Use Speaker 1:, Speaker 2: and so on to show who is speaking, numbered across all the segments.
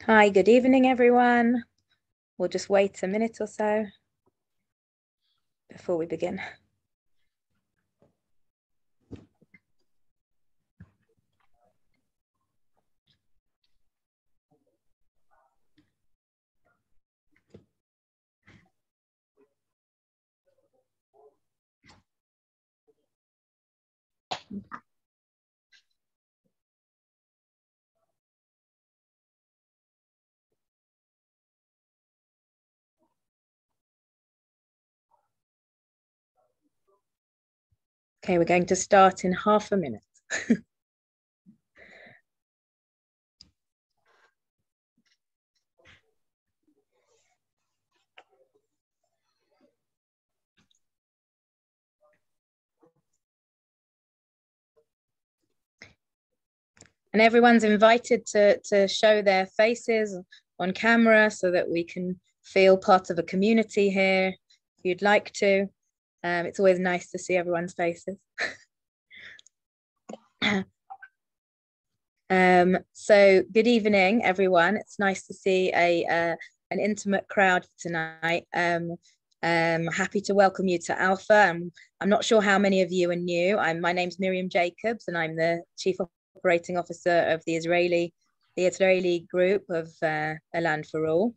Speaker 1: Hi, good evening, everyone. We'll just wait a minute or so before we begin. Okay, we're going to start in half a minute. And everyone's invited to show their faces on camera so that we can feel part of a community here if you'd like to. It's always nice to see everyone's faces. So good evening, everyone. It's nice to see an intimate crowd tonight. Happy to welcome you to ALFA. I'm not sure how many of you are new. My name's Miriam Jacobs, and I'm the Chief Operating Officer of the Israeli group of A Land for All.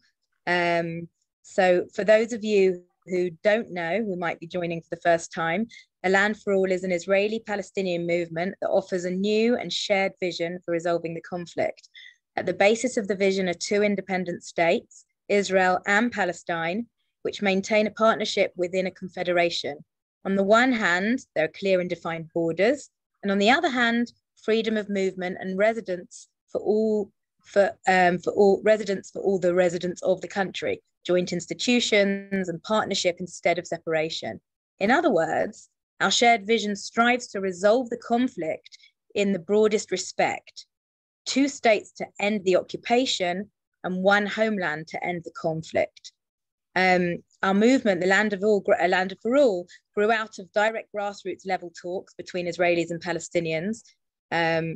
Speaker 1: So for those of you who don't know, who might be joining for the first time, A Land for All is an Israeli-Palestinian movement that offers a new and shared vision for resolving the conflict. At the basis of the vision are two independent states, Israel and Palestine, which maintain a partnership within a confederation. On the one hand, there are clear and defined borders, and on the other hand, freedom of movement and residence for all the residents of the country, joint institutions and partnership instead of separation. In other words, our shared vision strives to resolve the conflict in the broadest respect. Two states to end the occupation and one homeland to end the conflict. Our movement, A Land for All, grew out of direct grassroots level talks between Israelis and Palestinians,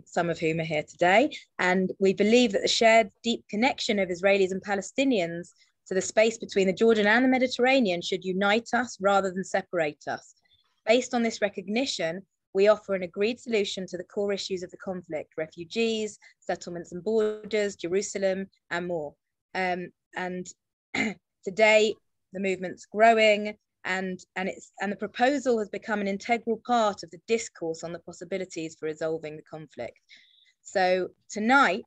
Speaker 1: some of whom are here today. And we believe that the shared deep connection of Israelis and Palestinians to the space between the Jordan and the Mediterranean should unite us rather than separate us. Based on this recognition, we offer an agreed solution to the core issues of the conflict: refugees, settlements and borders, Jerusalem, and more. And today, the movement's growing, and the proposal has become an integral part of the discourse on the possibilities for resolving the conflict. So tonight,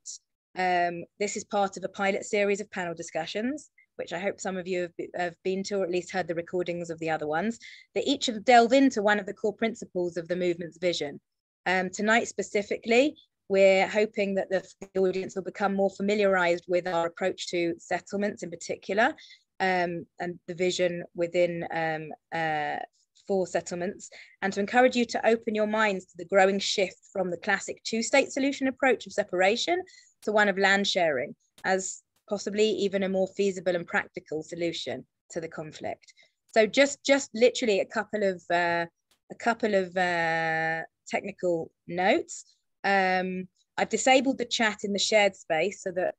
Speaker 1: this is part of a pilot series of panel discussions, which I hope some of you have been to, or at least heard the recordings of the other ones, that each of delve into one of the core principles of the movement's vision. Tonight specifically, we're hoping that the audience will become more familiarized with our approach to settlements in particular, and the vision within for settlements, and to encourage you to open your minds to the growing shift from the classic two-state solution approach of separation to one of land sharing, as possibly even a more feasible and practical solution to the conflict. So just literally a couple of technical notes. I've disabled the chat in the shared space so that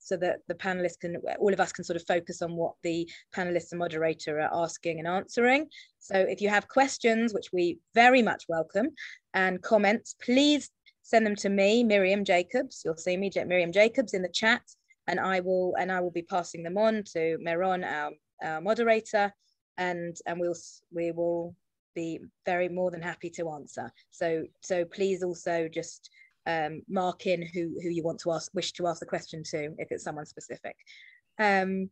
Speaker 1: the panelists all of us can sort of focus on what the panelists and moderator are asking and answering. So if you have questions, which we very much welcome, and comments, please send them to me, Miriam Jacobs. You'll see me, Miriam Jacobs, in the chat, and I will be passing them on to Meron, our moderator, and we will be more than happy to answer. So please also just mark in who you want to wish to ask the question to, if it's someone specific. All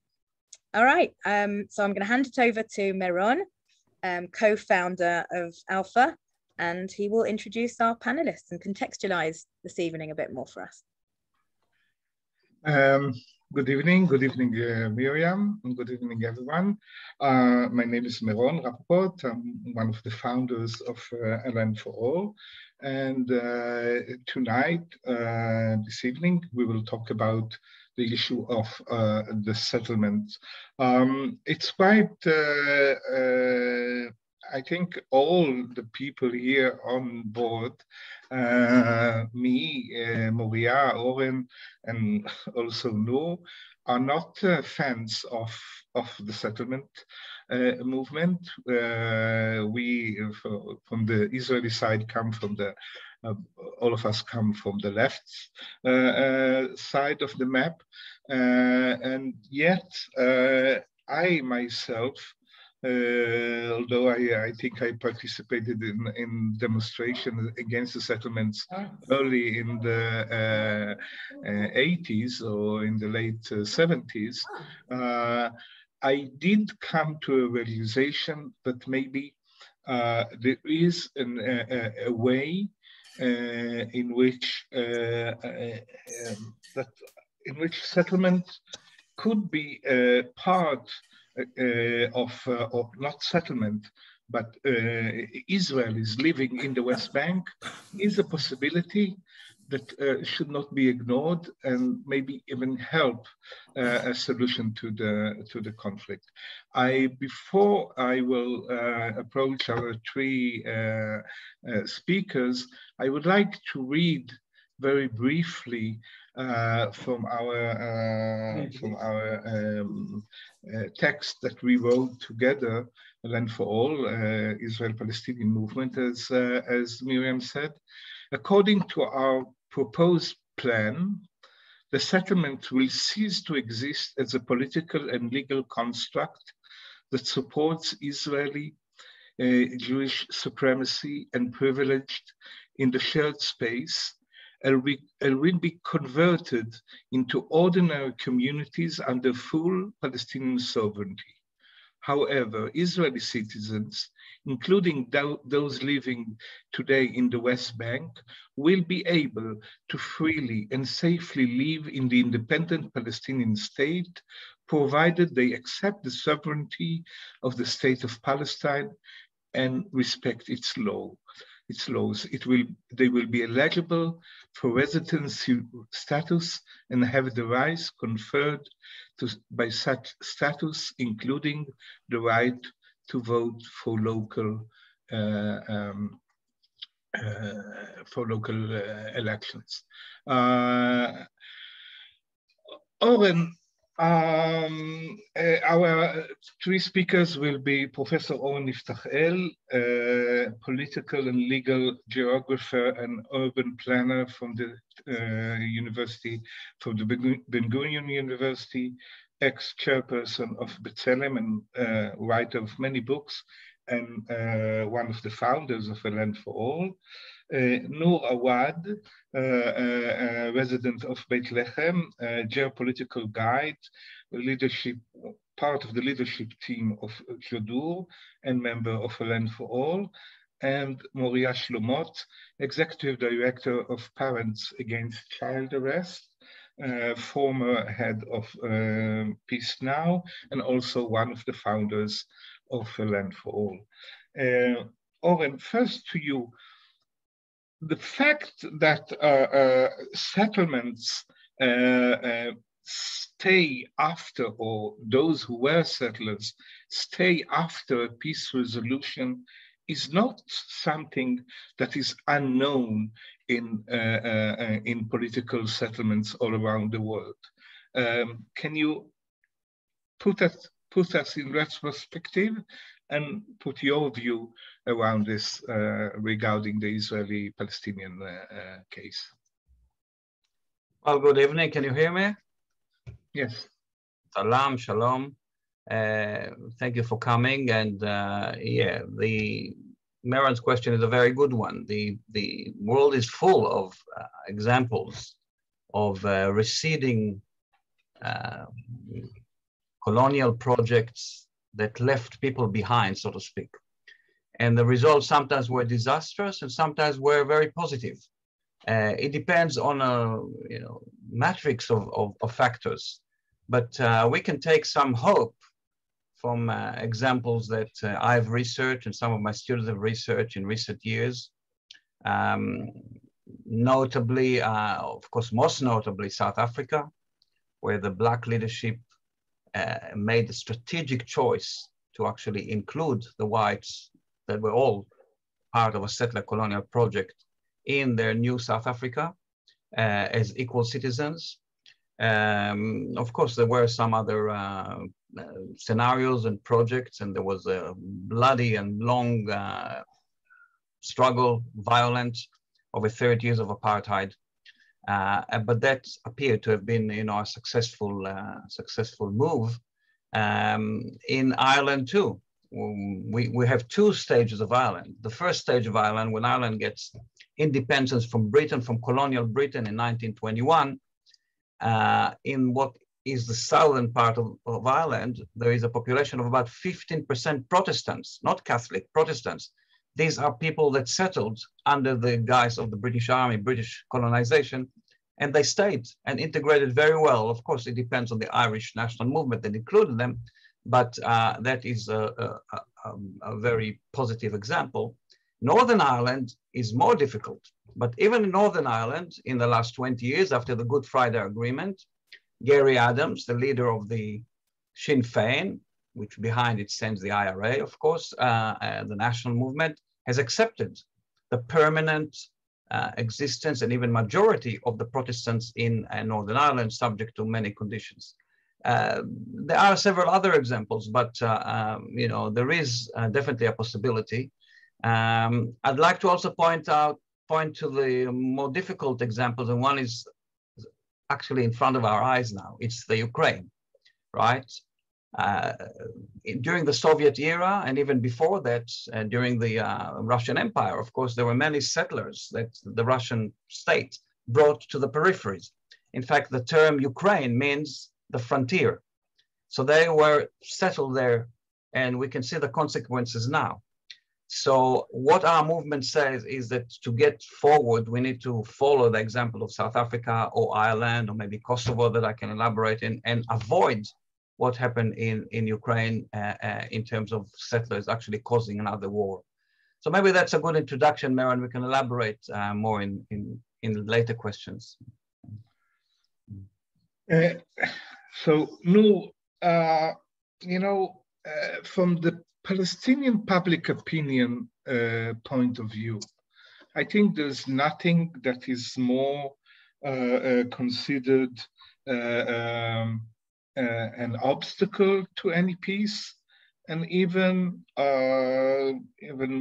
Speaker 1: right, so I'm going to hand it over to Meron, co-founder of ALFA, and he will introduce our panelists and contextualize this evening a bit more for us.
Speaker 2: Good evening, Miriam, and good evening, everyone. My name is Noor A'wad. I'm one of the founders of A Land for All. And tonight, this evening, we will talk about the issue of the settlement. It's quite, I think all the people here on board, me, Moriah, Oren, and also Noor, are not fans of the settlement movement. We, from the Israeli side, come from the, all of us come from the left side of the map. And yet, I myself, although I think I participated in demonstrations against the settlements early in the 80s or in the late 70s, I did come to a realization that maybe there is a way in which settlement could be part of not settlement, but Israelis living in the West Bank is a possibility that should not be ignored and maybe even help a solution to the conflict. Before I will approach our three speakers, I would like to read very briefly from our text that we wrote together, Land for All, Israel-Palestinian movement, as Miriam said. According to our proposed plan, the settlement will cease to exist as a political and legal construct that supports Israeli Jewish supremacy and privilege in the shared space, and will be converted into ordinary communities under full Palestinian sovereignty. However, Israeli citizens, including those living today in the West Bank, will be able to freely and safely live in the independent Palestinian state, provided they accept the sovereignty of the state of Palestine and respect its laws. They will be eligible for residency status and have the rights conferred by such status, including the right to vote for local elections. Oren, our three speakers will be Professor Oren Yiftachel, political and legal geographer and urban planner from the Ben-Gurion University, ex-chairperson of B'Tselem and writer of many books, and one of the founders of A Land for All. Noor A'wad, resident of Beit Lechem, geopolitical guide, part of the leadership team of Jodur, and member of A Land for All. And Moriah Shlomot, executive director of Parents Against Child Arrest, former head of Peace Now, and also one of the founders of A Land for All. Oren, first to you. The fact that settlements stay after, or those who were settlers stay after a peace resolution, is not something that is unknown in political settlements all around the world. Can you put us in retrospective and put your view around this regarding the Israeli-Palestinian case?
Speaker 3: Well, good evening. Can you hear me?
Speaker 2: Yes.
Speaker 3: Salam, shalom. Thank you for coming. And yeah, Meron's question is a very good one. The world is full of examples of receding colonial projects that left people behind, so to speak. And the results sometimes were disastrous and sometimes were very positive. It depends on a matrix of factors. But we can take some hope from examples that I've researched and some of my students have researched in recent years. Notably, of course, most notably South Africa, where the Black leadership made the strategic choice to actually include the whites that were all part of a settler colonial project in their new South Africa as equal citizens. Of course, there were some other scenarios and projects, and there was a bloody and long struggle, violent, over 30 years of apartheid. But that appeared to have been, a successful move. In Ireland too, we have two stages of Ireland. The first stage of Ireland, when Ireland gets independence from Britain, from colonial Britain in 1921, in what is the southern part of Ireland, there is a population of about 15% Protestants, not Catholic, Protestants. These are people that settled under the guise of the British Army, British colonization, and they stayed and integrated very well. Of course, it depends on the Irish national movement that included them, but that is a very positive example. Northern Ireland is more difficult, but even in Northern Ireland, in the last 20 years after the Good Friday Agreement, Gary Adams, the leader of the Sinn Féin, which behind it stands the IRA, of course, the national movement, has accepted the permanent existence and even majority of the Protestants in Northern Ireland, subject to many conditions. There are several other examples, but there is definitely a possibility. I'd like to also point to the more difficult examples, and one is actually in front of our eyes now. It's the Ukraine, right? During the Soviet era, and even before that, during the Russian Empire, of course, there were many settlers that the Russian state brought to the peripheries. In fact, the term Ukraine means the frontier. So they were settled there, and we can see the consequences now. So what our movement says is that to get forward, we need to follow the example of South Africa or Ireland or maybe Kosovo that I can elaborate in, and avoid what happened in Ukraine in terms of settlers actually causing another war. So maybe that's a good introduction, Meron. We can elaborate more in later questions.
Speaker 2: So, Noor, from the Palestinian public opinion point of view, I think there's nothing that is more considered an obstacle to any peace, and even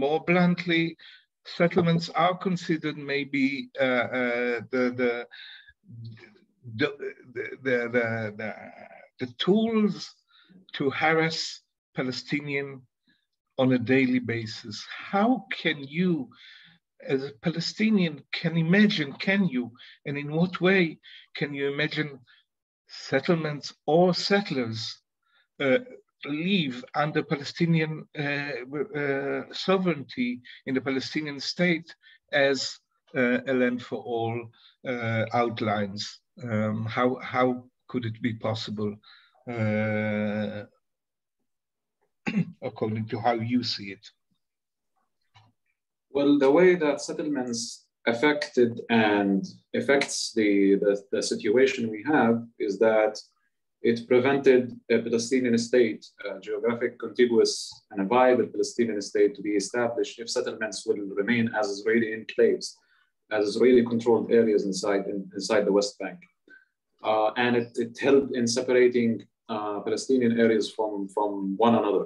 Speaker 2: more bluntly, settlements are considered maybe the tools to harass Palestinian on a daily basis. How can you, as a Palestinian, can you, and in what way can you imagine settlements or settlers live under Palestinian sovereignty in the Palestinian state as a land for all outlines? How could it be possible according to how you see it?
Speaker 4: Well, the way that settlements affected and affects the situation we have is that it prevented a Palestinian state, a geographic, contiguous, and a viable Palestinian state to be established if settlements will remain as Israeli enclaves, as Israeli-controlled areas inside the West Bank. And it helped in separating Palestinian areas from one another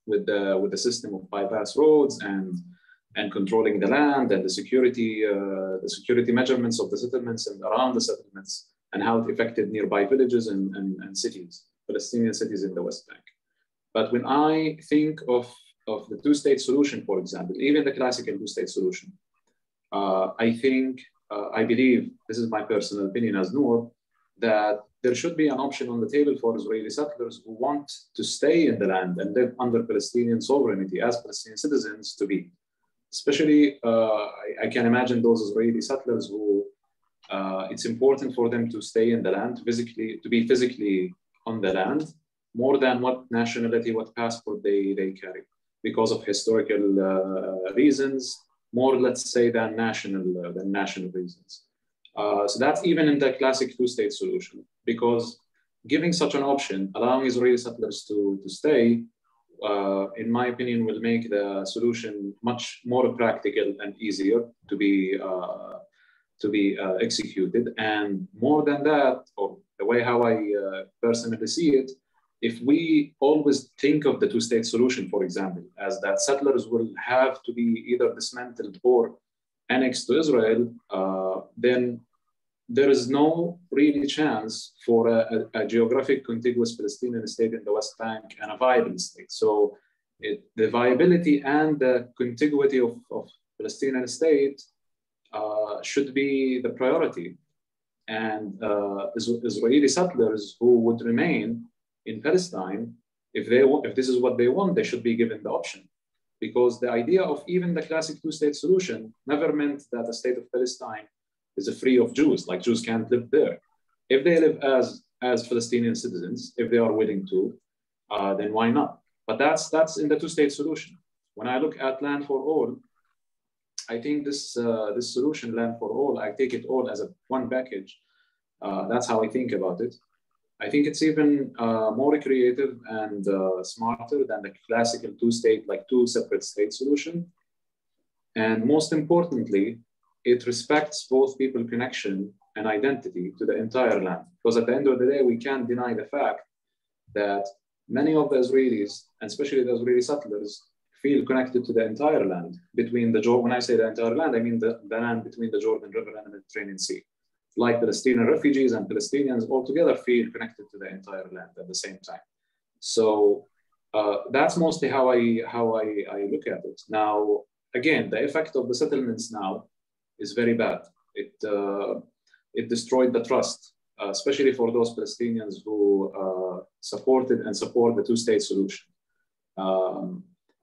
Speaker 4: with the system of bypass roads and controlling the land and the security measurements of the settlements and around the settlements, and how it affected nearby villages and cities, Palestinian cities in the West Bank. But when I think of the two-state solution, for example, even the classical two-state solution, I believe, this is my personal opinion as Noor, that there should be an option on the table for Israeli settlers who want to stay in the land and live under Palestinian sovereignty as Palestinian citizens to be. Especially, I can imagine those Israeli settlers who it's important for them to stay in the land, to be physically on the land, more than what nationality, what passport they carry, because of historical reasons, more, let's say, than national reasons. So that's even in the classic two-state solution, because giving such an option, allowing Israeli settlers to stay, in my opinion, will make the solution much more practical and easier to to be executed. And more than that, or the way how I personally see it, if we always think of the two-state solution, for example, as that settlers will have to be either dismantled or annexed to Israel, then there is no really chance for a geographic contiguous Palestinian state in the West Bank and a viable state. So the viability and the contiguity of Palestinian state should be the priority. And Israeli settlers who would remain in Palestine, if this is what they want, they should be given the option. Because the idea of even the classic two-state solution never meant that the state of Palestine is free of Jews, like Jews can't live there. If they live as Palestinian citizens, if they are willing to, then why not? But that's in the two-state solution. When I look at land for all, I think this solution, land for all, I take it all as one package. That's how I think about it. I think it's even more creative and smarter than the classical two-state, like two separate state solution. And most importantly, it respects both people connection and identity to the entire land. Because at the end of the day, we can't deny the fact that many of the Israelis, and especially the Israeli settlers, feel connected to the entire land between the Jordan. When I say the entire land, I mean the land between the Jordan River and the Mediterranean Sea. Like Palestinian refugees and Palestinians all together feel connected to the entire land at the same time. So that's mostly how I look at it. Now, again, the effect of the settlements now is very bad. It destroyed the trust, especially for those Palestinians who supported and support the two-state solution.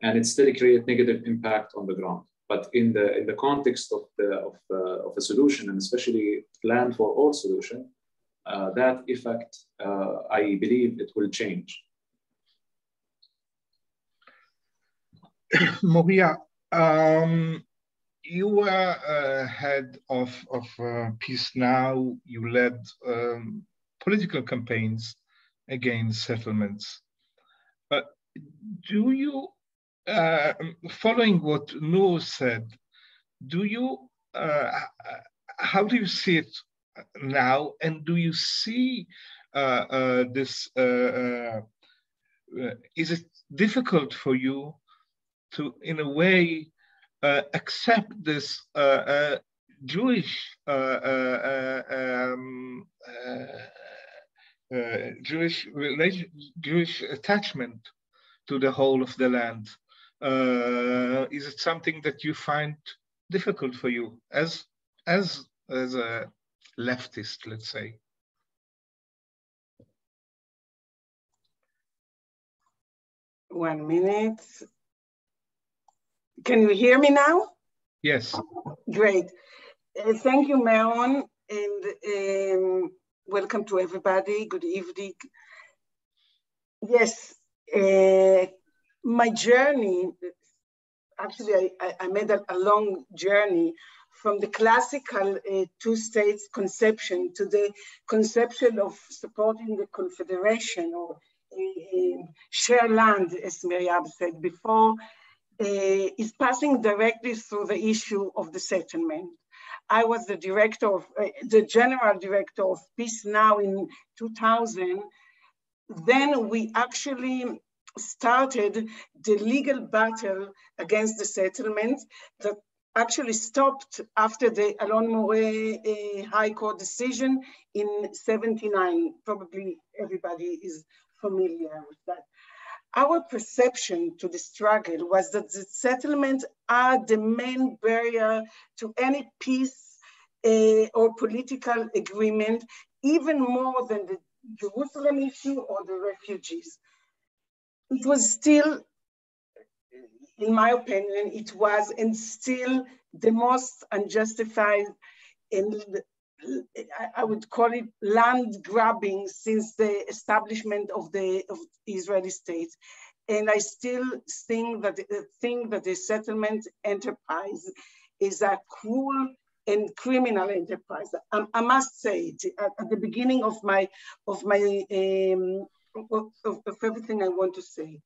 Speaker 4: And it still creates negative impact on the ground. But in the context of a solution, and especially land for all solution, that effect, I believe it will change.
Speaker 2: Moriah, you were head of Peace Now. You led political campaigns against settlements. Do you, following what Noor said, how do you see it now? And do you see this, is it difficult for you to, in a way, accept this Jewish Jewish attachment to the whole of the land? Is it something that you find difficult for you as a leftist, let's say?
Speaker 5: One minute. Can you hear me now?
Speaker 2: Yes.
Speaker 5: Great. Thank you, Meron, and welcome to everybody. Good evening. Yes, my journey, actually, I made a long journey from the classical two states conception to the conception of supporting the Confederation or share land, as Miriam said before, is passing directly through the issue of the settlement. I was the director of, the general director of Peace Now in 2000. Then we actually started the legal battle against the settlement that actually stopped after the Alon Moreh High Court decision in '79. Probably everybody is familiar with that. Our perception to the struggle was that the settlements are the main barrier to any peace or political agreement, even more than the Jerusalem issue or the refugees. It was still, in my opinion, it was and still the most unjustified, and I would call it land grabbing since the establishment of the Israeli state. And I still think that the settlement enterprise is a cruel and criminal enterprise. I must say it at the beginning of everything I want to say.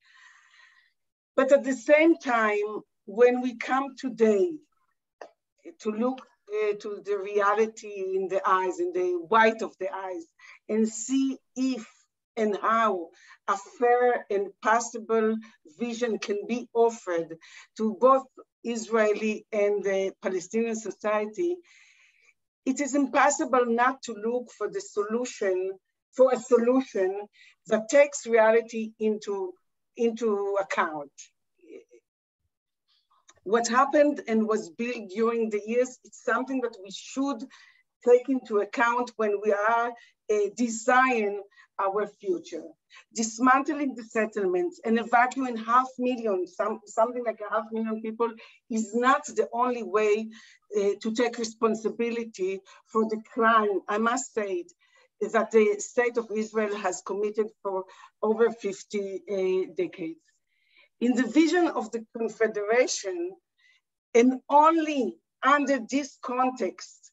Speaker 5: But at the same time, when we come today to look to the reality in the eyes, in the white of the eyes, and see if and how a fair and possible vision can be offered to both Israeli and the Palestinian society, it is impossible not to look for the solution, for a solution that takes reality into account. What happened and was built during the years, it's something that we should take into account when we are designing our future. Dismantling the settlements and evacuating 500,000, something like 500,000 people is not the only way to take responsibility for the crime, I must say it, that the state of Israel has committed for over 50 decades. In the vision of the Confederation, and only under this context,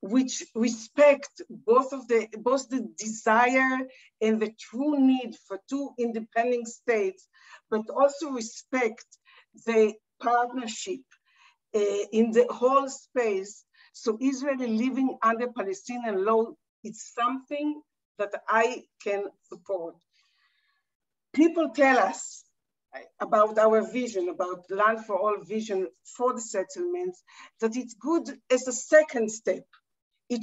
Speaker 5: which respect both the desire and the true need for two independent states, but also respect the partnership in the whole space. So Israeli living under Palestinian law, it's something that I can support. People tell us about our vision, about land for all vision for the settlements, that it's good as a second step. They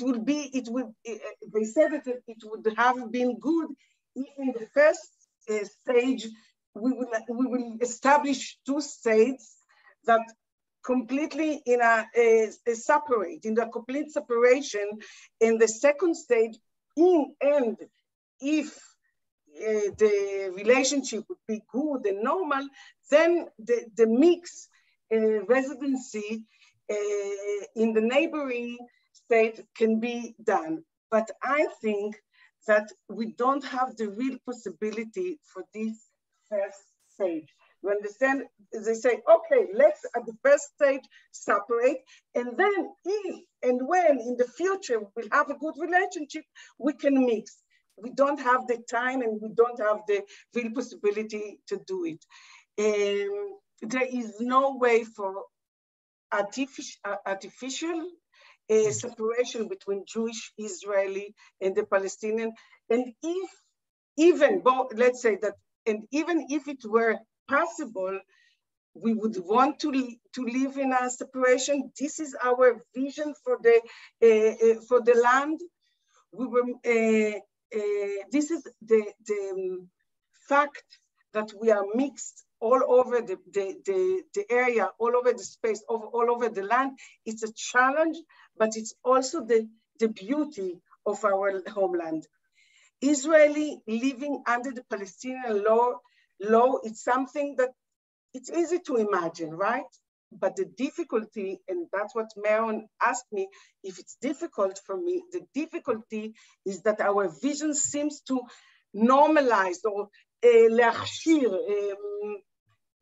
Speaker 5: said that it would have been good if in the first stage, we will establish two states that completely in a complete separation. In the second stage, and if the relationship would be good and normal, then the mixed residency in the neighboring state can be done. But I think that we don't have the real possibility for this first stage. You understand? They say, okay, let's at the first stage separate, and then if and when in the future we'll have a good relationship, we can mix. We don't have the time and we don't have the real possibility to do it. There is no way for artificial separation between Jewish, Israeli, and the Palestinian. And if even, let's say that, and even if it were possible, we would want to live in a separation. This is our vision for the land. We were. This is the fact that we are mixed all over the area, all over the space, all over the land. It's a challenge, but it's also the beauty of our homeland. Israeli living under the Palestinian law, it's something that it's easy to imagine, right? But the difficulty, and that's what Meron asked me, if it's difficult for me, the difficulty is that our vision seems to normalize or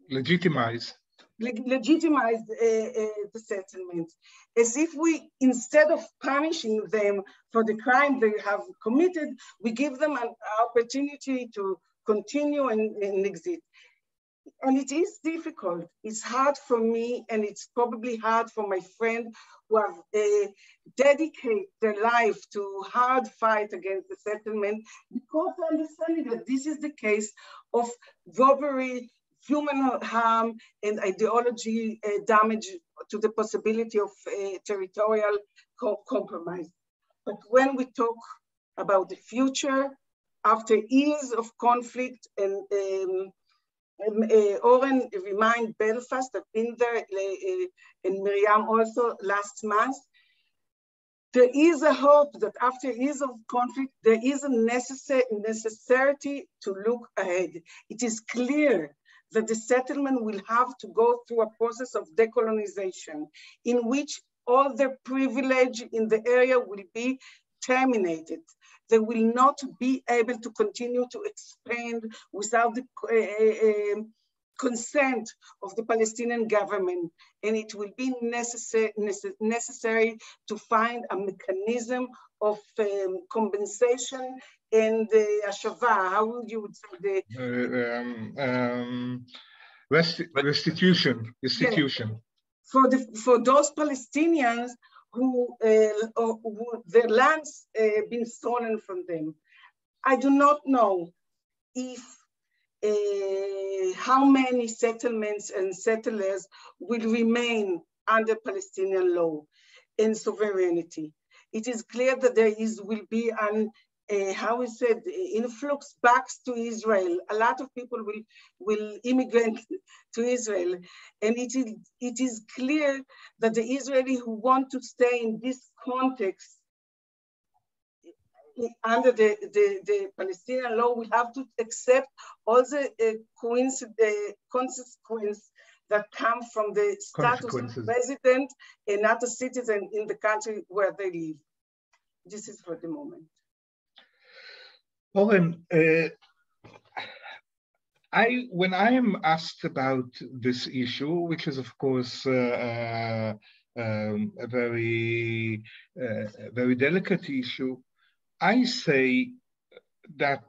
Speaker 2: legitimize
Speaker 5: the settlements, as if we, instead of punishing them for the crime they have committed, we give them an opportunity to continue and exist. And it is difficult. It's hard for me, and it's probably hard for my friend who have dedicated their life to hard fight against the settlement, because understanding that this is the case of robbery, human harm, and ideology damage to the possibility of territorial compromise. But when we talk about the future, after years of conflict, and Oren remind Belfast, I've been there, and Miriam also last month. There is a hope that after years of conflict, there is a necessity to look ahead. It is clear that the settlement will have to go through a process of decolonization, in which all the privilege in the area will be terminated. They will not be able to continue to expand without the consent of the Palestinian government. And it will be necessary to find a mechanism of compensation and ashava. How would you say
Speaker 2: restitution?
Speaker 5: Yeah. For those Palestinians who their lands been stolen from them. I do not know if how many settlements and settlers will remain under Palestinian law and sovereignty. It is clear that there will be an how is it, influx back to Israel. A lot of people will immigrate to Israel. And it is clear that the Israelis who want to stay in this context under the Palestinian law will have to accept all the consequences that come from the status of resident and not a citizen in the country where they live. This is for the moment.
Speaker 2: Oren, when I am asked about this issue, which is of course a very delicate issue, I say that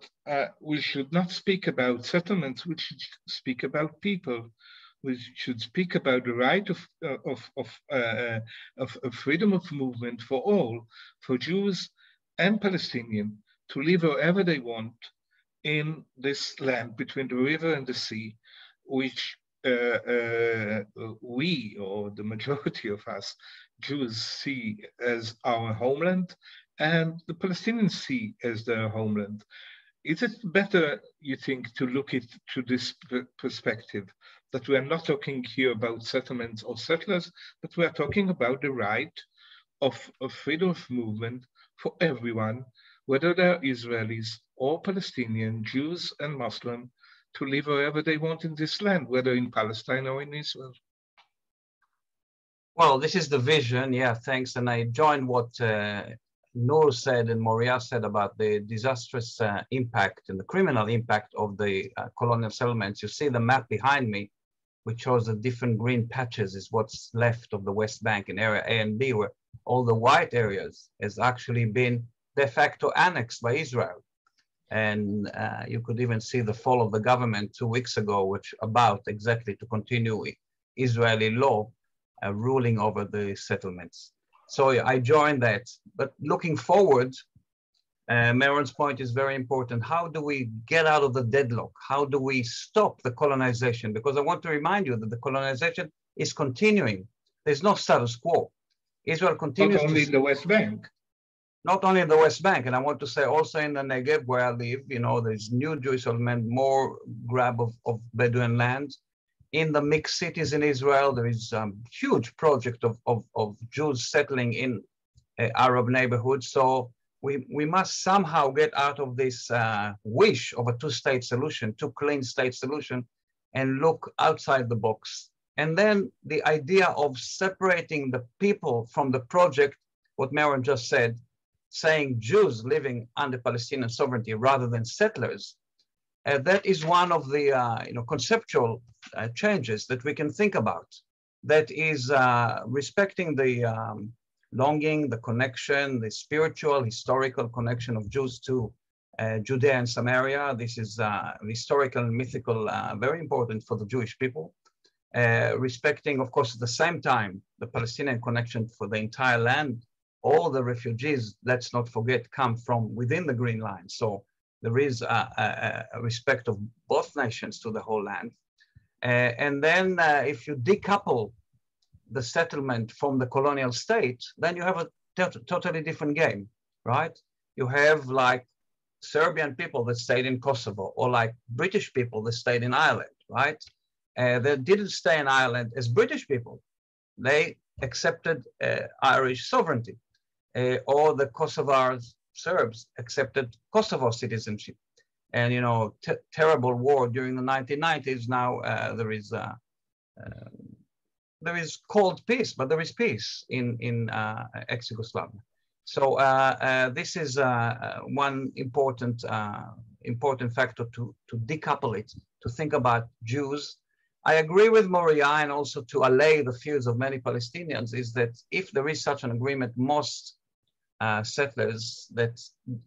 Speaker 2: we should not speak about settlements. We should speak about people. We should speak about the right of freedom of movement for all, for Jews and Palestinians, to live wherever they want in this land between the river and the sea, which we, or the majority of us, Jews, see as our homeland, and the Palestinians see as their homeland. Is it better, you think, to look at to this perspective, that we are not talking here about settlements or settlers, but we are talking about the right of freedom of movement for everyone, whether they're Israelis or Palestinian, Jews and Muslim, to live wherever they want in this land, whether in Palestine or in Israel?
Speaker 3: Well, this is the vision, yeah, thanks. And I join what Noor said and Moriah said about the disastrous impact and the criminal impact of the colonial settlements. You see the map behind me, which shows the different green patches is what's left of the West Bank in area A and B, where all the white areas has actually been de facto annexed by Israel. And you could even see the fall of the government 2 weeks ago, which about exactly to continue Israeli law ruling over the settlements. So I join that. But looking forward, Meron's point is very important. How do we get out of the deadlock? How do we stop the colonization? Because I want to remind you that the colonization is continuing. There's no status quo. Israel continues.
Speaker 2: Not only in the West Bank.
Speaker 3: Not only in the West Bank, and I want to say also in the Negev where I live, you know, there's new Jewish settlement, more grab of Bedouin land. In the mixed cities in Israel, there is a huge project of Jews settling in Arab neighborhoods. So we must somehow get out of this wish of a two-state solution, two clean state solution, and look outside the box. And then the idea of separating the people from the project, what Meron just said, saying Jews living under Palestinian sovereignty rather than settlers, that is one of the conceptual changes that we can think about. That is respecting the longing, the connection, the spiritual, historical connection of Jews to Judea and Samaria. This is historical and mythical, very important for the Jewish people. Respecting, of course, at the same time, the Palestinian connection for the entire land. All the refugees, let's not forget, come from within the Green Line. So there is a respect of both nations to the whole land. And then if you decouple the settlement from the colonial state, then you have a totally different game, right? You have like Serbian people that stayed in Kosovo, or like British people that stayed in Ireland, right? They didn't stay in Ireland as British people. They accepted Irish sovereignty. Or the Kosovar Serbs accepted Kosovo citizenship. And, you know, terrible war during the 1990s. Now there is cold peace, but there is peace in ex-Yugoslavia. So this is one important factor to decouple it, to think about Jews. I agree with Moriah, and also to allay the fears of many Palestinians, is that if there is such an agreement, most settlers that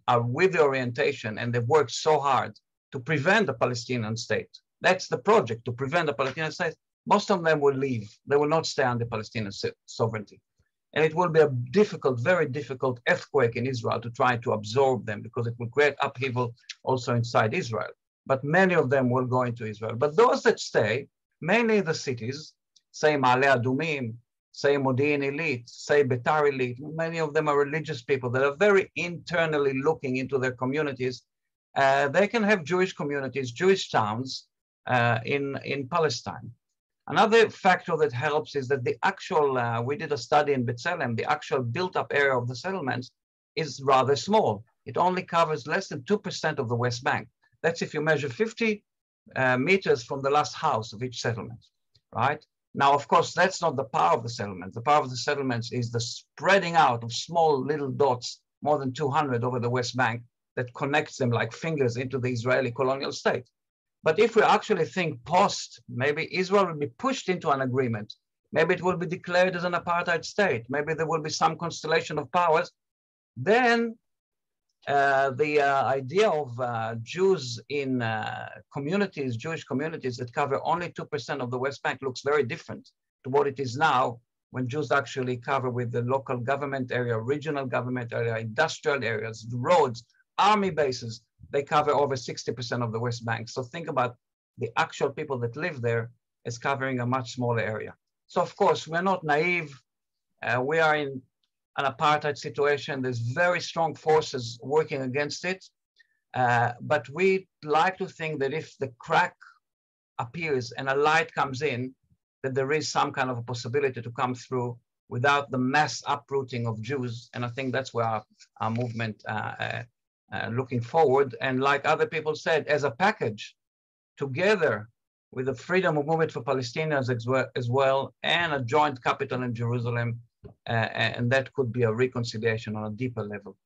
Speaker 3: are with the orientation and they've worked so hard to prevent the Palestinian state, that's the project, to prevent the Palestinian state, most of them will leave. They will not stay under Palestinian sovereignty. And it will be a difficult, very difficult earthquake in Israel to try to absorb them, because it will create upheaval also inside Israel. But many of them will go into Israel. But those that stay, mainly the cities, say Ma'ale Adumim, say Modi'in Elite, say Betar Elite, many of them are religious people that are very internally looking into their communities. They can have Jewish communities, Jewish towns in Palestine. Another factor that helps is that the actual, we did a study in B'Tselem, the actual built-up area of the settlements is rather small. It only covers less than 2% of the West Bank. That's if you measure 50 meters from the last house of each settlement, right? Now, of course, that's not the power of the settlements. The power of the settlements is the spreading out of small little dots, more than 200 over the West Bank, that connects them like fingers into the Israeli colonial state. But if we actually think post, maybe Israel will be pushed into an agreement. Maybe it will be declared as an apartheid state. Maybe there will be some constellation of powers. Then the idea of Jews in communities, Jewish communities that cover only 2% of the West Bank looks very different to what it is now, when Jews actually cover with the local government area, regional government area, industrial areas, roads, army bases. They cover over 60% of the West Bank. So think about the actual people that live there as covering a much smaller area. So of course, we're not naive. We are in an apartheid situation. There's very strong forces working against it. But we like to think that if the crack appears and a light comes in, that there is some kind of a possibility to come through without the mass uprooting of Jews. And I think that's where our movement looking forward. And like other people said, as a package, together with the freedom of movement for Palestinians as well, and a joint capital in Jerusalem, and that could be a reconciliation on a deeper level.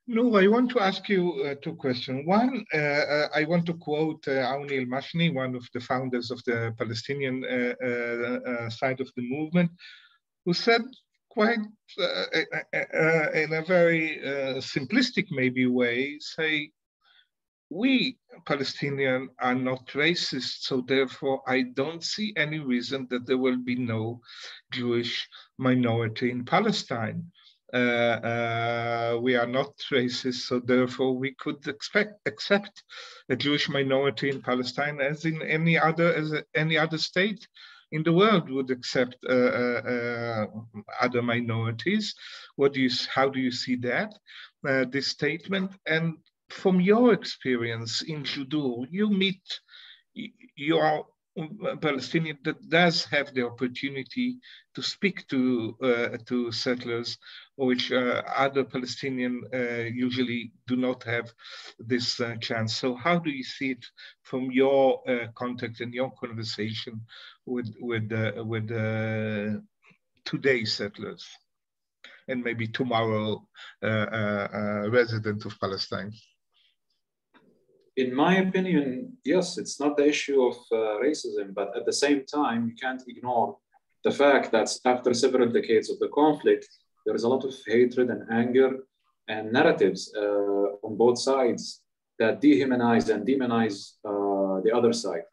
Speaker 2: Noor, I want to ask you two questions. One, I want to quote Auni El-Mashni, one of the founders of the Palestinian side of the movement, who said quite in a very simplistic maybe way, say, we Palestinians are not racist, so therefore I don't see any reason that there will be no Jewish minority in Palestine. We are not racist, so therefore we could accept a Jewish minority in Palestine as in any other state in the world would accept other minorities. How do you see that, this statement? And from your experience in Judo, you are a Palestinian that does have the opportunity to speak to settlers, which other Palestinians usually do not have this chance. So how do you see it from your contact and your conversation with today's settlers and maybe tomorrow resident of Palestine?
Speaker 4: In my opinion, yes, it's not the issue of racism, but at the same time, you can't ignore the fact that after several decades of the conflict, there is a lot of hatred and anger and narratives on both sides that dehumanize and demonize the other side.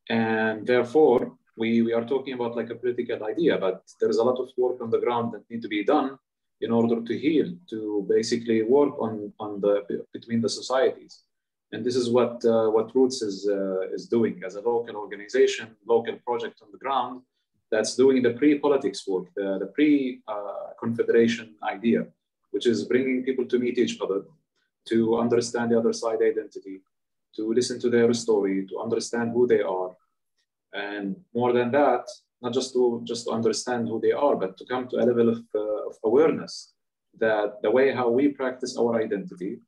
Speaker 4: And therefore, we are talking about like a political idea, but there is a lot of work on the ground that need to be done in order to heal, to basically work on between the societies. And this is what Roots is doing as a local organization, local project on the ground that's doing the pre-politics work, the pre-Confederation idea, which is bringing people to meet each other, to understand the other side identity, to listen to their story, to understand who they are. And more than that, not just to understand who they are, but to come to a level of awareness that the way how we practice our identity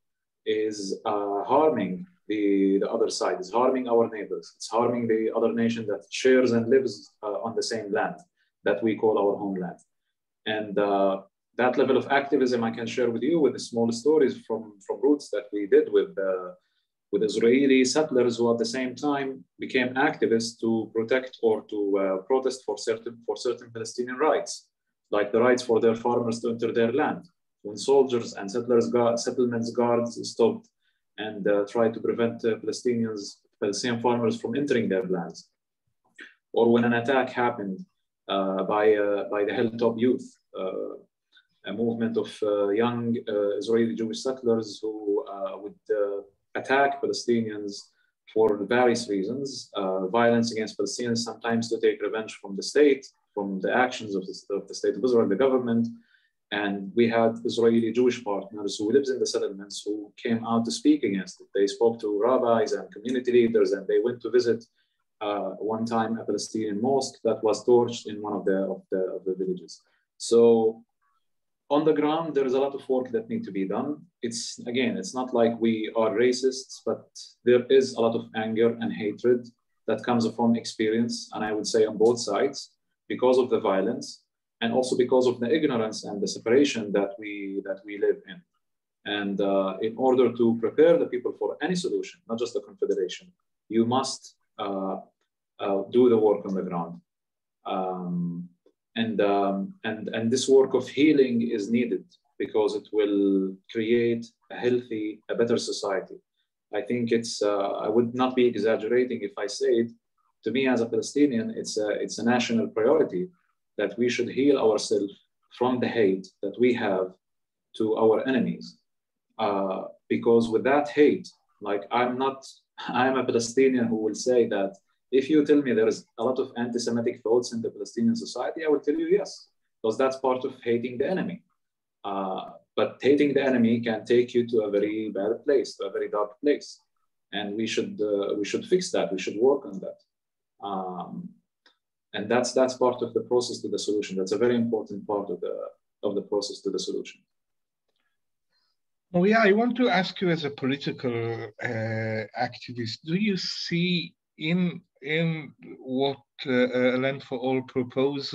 Speaker 4: is harming the other side, is harming our neighbors, it's harming the other nation that shares and lives on the same land that we call our homeland. And that level of activism I can share with you with the small stories from Roots that we did with Israeli settlers who at the same time became activists to protect or to protest for certain Palestinian rights, like the rights for their farmers to enter their land. When soldiers and settlements guards stopped and tried to prevent Palestinian farmers from entering their lands. Or when an attack happened by the Hilltop Youth, a movement of young Israeli Jewish settlers who would attack Palestinians for various reasons, violence against Palestinians, sometimes to take revenge from the state, from the actions of the state of Israel, the government. And we had Israeli Jewish partners who lives in the settlements who came out to speak against it. They spoke to rabbis and community leaders, and they went to visit one time a Palestinian mosque that was torched in one of the villages. So on the ground, there is a lot of work that needs to be done. It's not like we are racists, but there is a lot of anger and hatred that comes from experience, and I would say on both sides, because of the violence, and also because of the ignorance and the separation that we live in. And in order to prepare the people for any solution, not just the Confederation, you must do the work on the ground. And this work of healing is needed because it will create a better society. I think I would not be exaggerating if I say it. To me as a Palestinian, it's a national priority that we should heal ourselves from the hate that we have to our enemies. Because with that hate, like I am a Palestinian who will say that if you tell me there is a lot of anti-Semitic thoughts in the Palestinian society, I will tell you yes, because that's part of hating the enemy. But hating the enemy can take you to a very bad place, to a very dark place. And we should fix that, we should work on that. And that's part of the process to the solution. That's a very important part of the process to the solution.
Speaker 2: Oh yeah, I want to ask you as a political activist, do you see in what Land for All proposes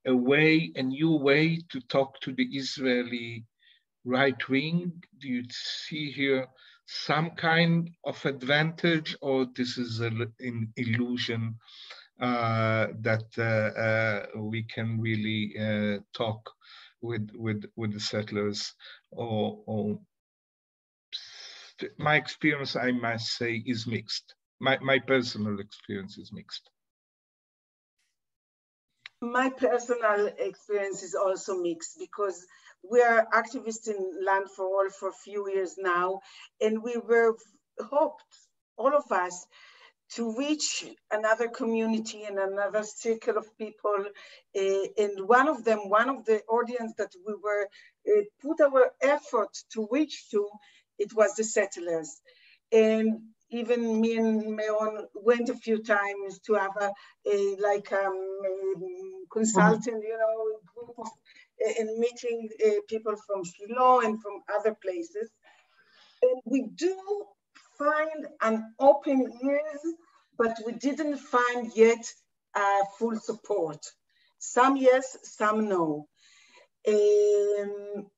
Speaker 2: a new way to talk to the Israeli right wing? Do you see here some kind of advantage, or this is an illusion that we can really talk with the settlers? Or my experience, I must say, is mixed. My personal experience is mixed.
Speaker 5: My personal experience is also mixed because we are activists in Land for All for a few years now, and we were hoped, all of us, to reach another community and another circle of people. And one of the audience that we were put our effort to reach to, it was the settlers. And even me and Meron went a few times to have a consultant, group of, and meeting people from Shiloh and from other places. And we do find an open ears, but we didn't find yet full support. Some yes, some no.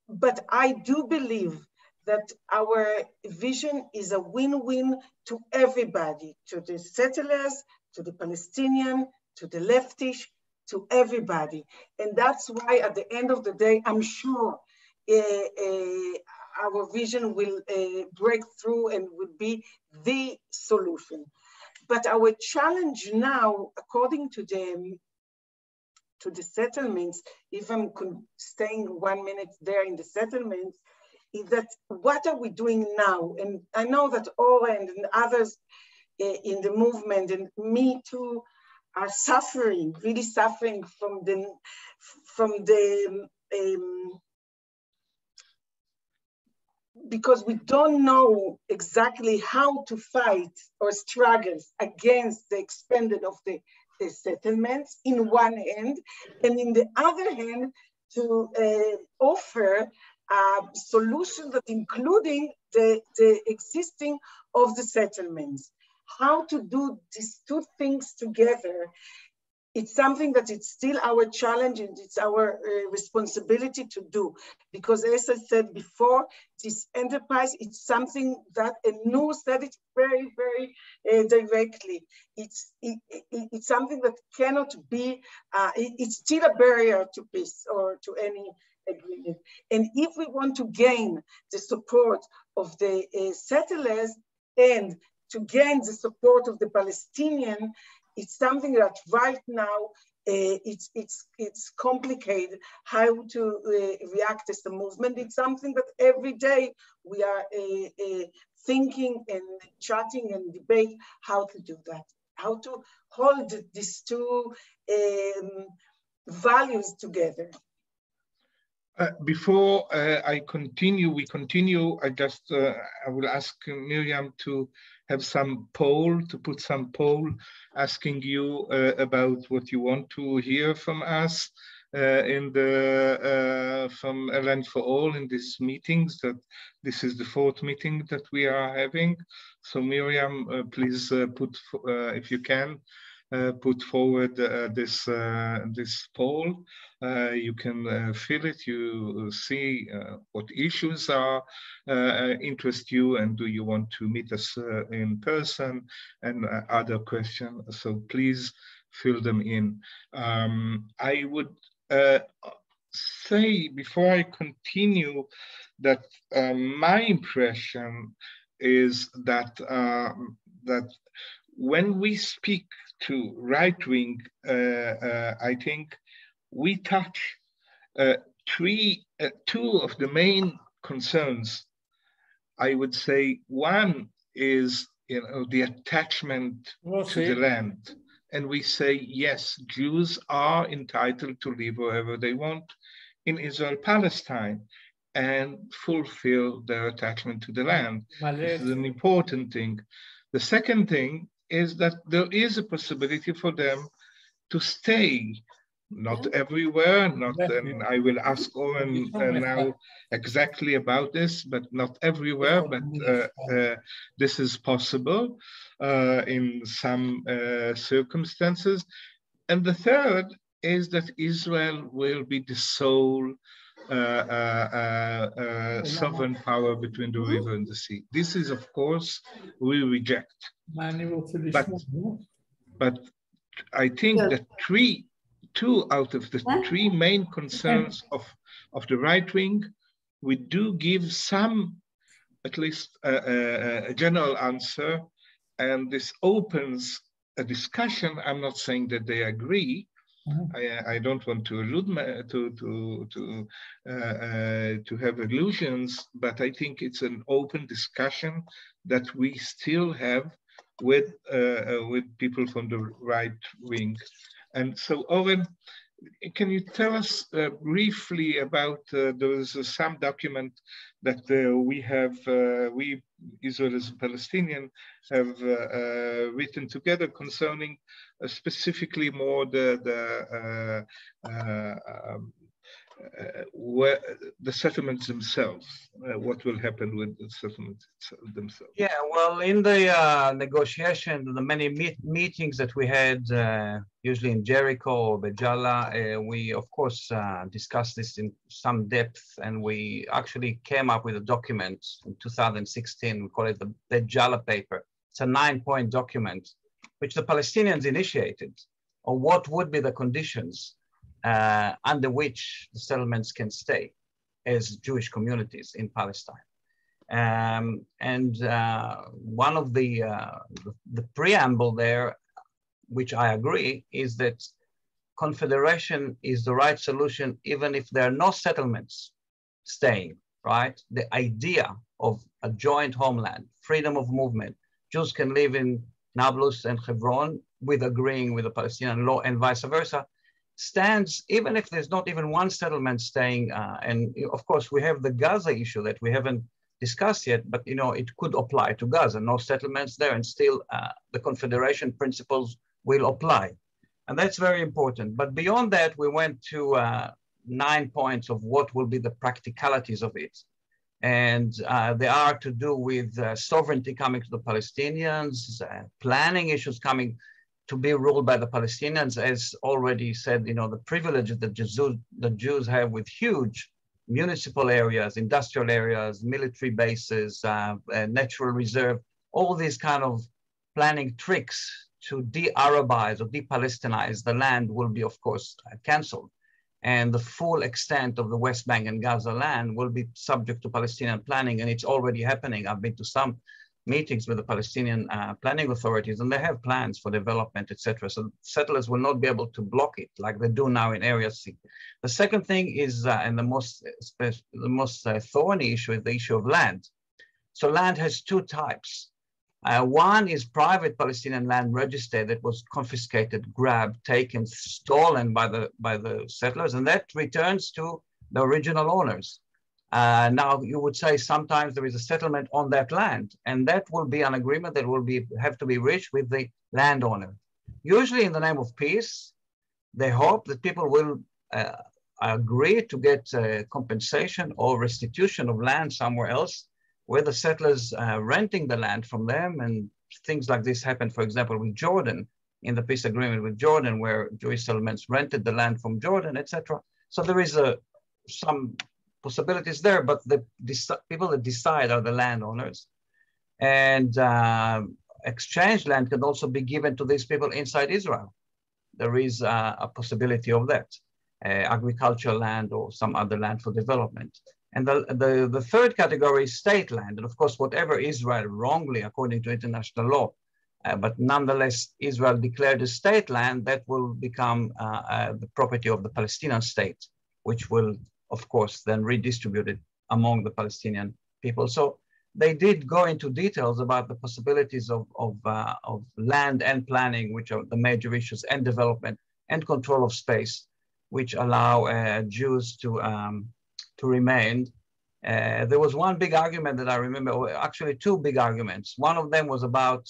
Speaker 5: But I do believe that our vision is a win-win to everybody, to the settlers, to the Palestinian, to the leftish, to everybody. And that's why at the end of the day, I'm sure our vision will break through and will be the solution. But our challenge now, according to the settlements, if I'm staying 1 minute there in the settlements, is that what are we doing now? And I know that Oren and others in the movement, and me too, are suffering, really suffering from the because we don't know exactly how to fight or struggle against the expanded of the settlements in one hand, and in the other hand, to offer a solution that including the existing of the settlements. How to do these two things together, it's something that it's still our challenge and it's our responsibility to do. Because as I said before, this enterprise, it's something that, and Noor said it very, very directly. It's something that cannot be, it's still a barrier to peace or to any agreement. And if we want to gain the support of the settlers and to gain the support of the Palestinian, it's something that right now it's complicated how to react as a movement. It's something that every day we are thinking and chatting and debate how to do that, how to hold these two values together.
Speaker 2: Before we continue, I will ask Miriam to have some poll, to put some poll asking you about what you want to hear from us from Land for All in these meetings. That this is the 4th meeting that we are having. So Miriam, please put, if you can, put forward this poll. You can fill it, you see what issues are interest you, and do you want to meet us in person, and other questions. So please fill them in. I would say, before I continue, that my impression is that that when we speak to right wing, I think we touch two of the main concerns. I would say one is, the attachment to the land. And we say, yes, Jews are entitled to live wherever they want in Israel-Palestine and fulfill their attachment to the land. This is an important thing. The second thing is that there is a possibility for them to stay, not everywhere, and I will ask Oren now exactly about this, but not everywhere, but this is possible in some circumstances. And the third is that Israel will be the sole sovereign power between the river and the sea. This is, of course, we reject. But I think that two out of the three main concerns of the right wing, we do give some, at least a general answer, and this opens a discussion. I'm not saying that they agree. I don't want to allude to have illusions, but I think it's an open discussion that we still have with people from the right wing. And so, Oren, can you tell us briefly about there is some document that we Israelis and Palestinians have written together concerning specifically more where the settlements themselves, what will happen with the settlements themselves?
Speaker 3: Yeah, well, in the negotiation, the many meetings that we had, usually in Jericho or Bejala, we of course discussed this in some depth, and we actually came up with a document in 2016. We call it the Bejala paper. It's a 9-point document which the Palestinians initiated, or what would be the conditions under which the settlements can stay as Jewish communities in Palestine. One of the preamble there, which I agree, is that Confederation is the right solution even if there are no settlements staying, right? The idea of a joint homeland, freedom of movement, Jews can live in Nablus and Hebron with agreeing with the Palestinian law and vice versa, stands even if there's not even one settlement staying. And of course, we have the Gaza issue that we haven't discussed yet, but it could apply to Gaza, no settlements there, and still the Confederation principles will apply. And that's very important. But beyond that, we went to 9 points of what will be the practicalities of it. And they are to do with sovereignty coming to the Palestinians, planning issues coming to be ruled by the Palestinians, as already said, the privileges that the Jews have with huge municipal areas, industrial areas, military bases, natural reserve, all these kind of planning tricks to de-Arabize or de-Palestinize the land will be, of course, canceled. And the full extent of the West Bank and Gaza land will be subject to Palestinian planning, and it's already happening. I've been to some meetings with the Palestinian planning authorities, and they have plans for development, etc. So settlers will not be able to block it like they do now in Area C. The second thing is, and the most thorny issue is the issue of land. So land has two types. One is private Palestinian land registered that was confiscated, grabbed, taken, stolen by the settlers, and that returns to the original owners. Now, you would say sometimes there is a settlement on that land, and that will be an agreement that will have to be reached with the landowner. Usually in the name of peace, they hope that people will agree to get compensation or restitution of land somewhere else, where the settlers renting the land from them, and things like this happened, for example, with Jordan, in the peace agreement with Jordan, where Jewish settlements rented the land from Jordan, etc. So there is some possibilities there, but the people that decide are the landowners. And exchange land can also be given to these people inside Israel. There is a possibility of that, agricultural land or some other land for development. And the third category is state land. And of course, whatever Israel wrongly, according to international law, but nonetheless, Israel declared as state land, that will become the property of the Palestinian state, which will, of course, then redistribute it among the Palestinian people. So they did go into details about the possibilities of land and planning, which are the major issues, and development and control of space, which allow Jews to remain. There was one big argument that I remember, or actually two big arguments. One of them was about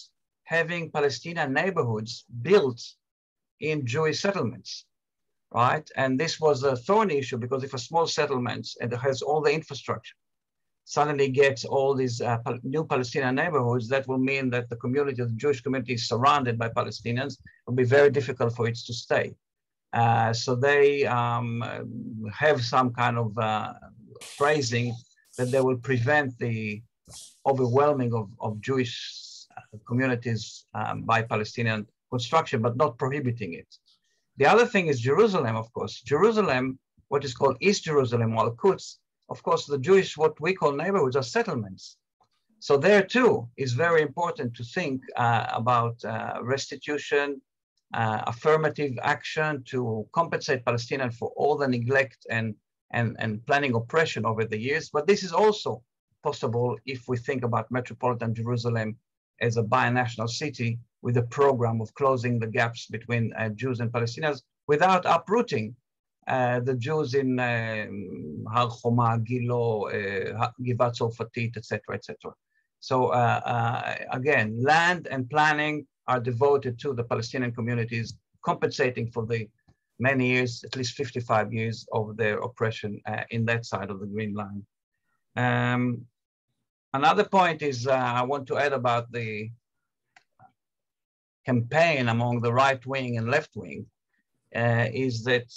Speaker 3: having Palestinian neighborhoods built in Jewish settlements, right? And this was a thorny issue because if a small settlement and it has all the infrastructure suddenly gets all these new Palestinian neighborhoods, that will mean that the community, the Jewish community is surrounded by Palestinians. It will be very difficult for it to stay. So they have some kind of phrasing that they will prevent the overwhelming of Jewish communities by Palestinian construction, but not prohibiting it. The other thing is Jerusalem, of course. Jerusalem, what is called East Jerusalem, or Al-Quds, of course, the Jewish, what we call neighborhoods, are settlements. So there too is very important to think about restitution, affirmative action to compensate Palestinians for all the neglect and planning oppression over the years. But this is also possible if we think about metropolitan Jerusalem as a binational city with a program of closing the gaps between Jews and Palestinians without uprooting the Jews in Har Choma, Gilo, Givat Tzorfatit, etc., etc. So again, land and planning are devoted to the Palestinian communities, compensating for the many years, at least 55 years of their oppression in that side of the Green Line. Another point is I want to add about the campaign among the right wing and left wing is that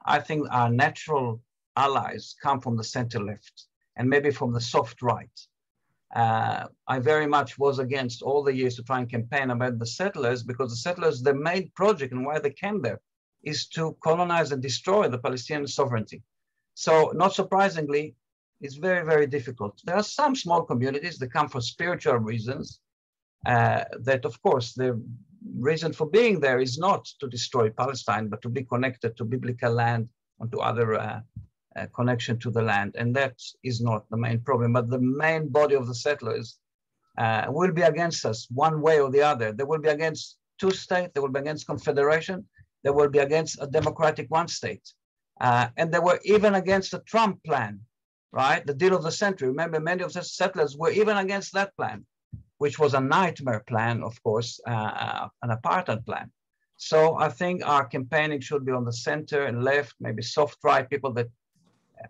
Speaker 3: I think our natural allies come from the center left and maybe from the soft right. I very much was against all the years to try and campaign about the settlers, because the settlers, their main project and why they came there is to colonize and destroy the Palestinian sovereignty. So not surprisingly, it's very, very difficult. There are some small communities that come for spiritual reasons that, of course, the reason for being there is not to destroy Palestine, but to be connected to biblical land and to other connection to the land. And that is not the main problem, but the main body of the settlers will be against us one way or the other. They will be against two-state, they will be against Confederation, they will be against a democratic one-state. And they were even against the Trump plan, right? The deal of the century. Remember, many of the settlers were even against that plan, which was a nightmare plan, of course, an apartheid plan. So I think our campaigning should be on the center and left, maybe soft right, people that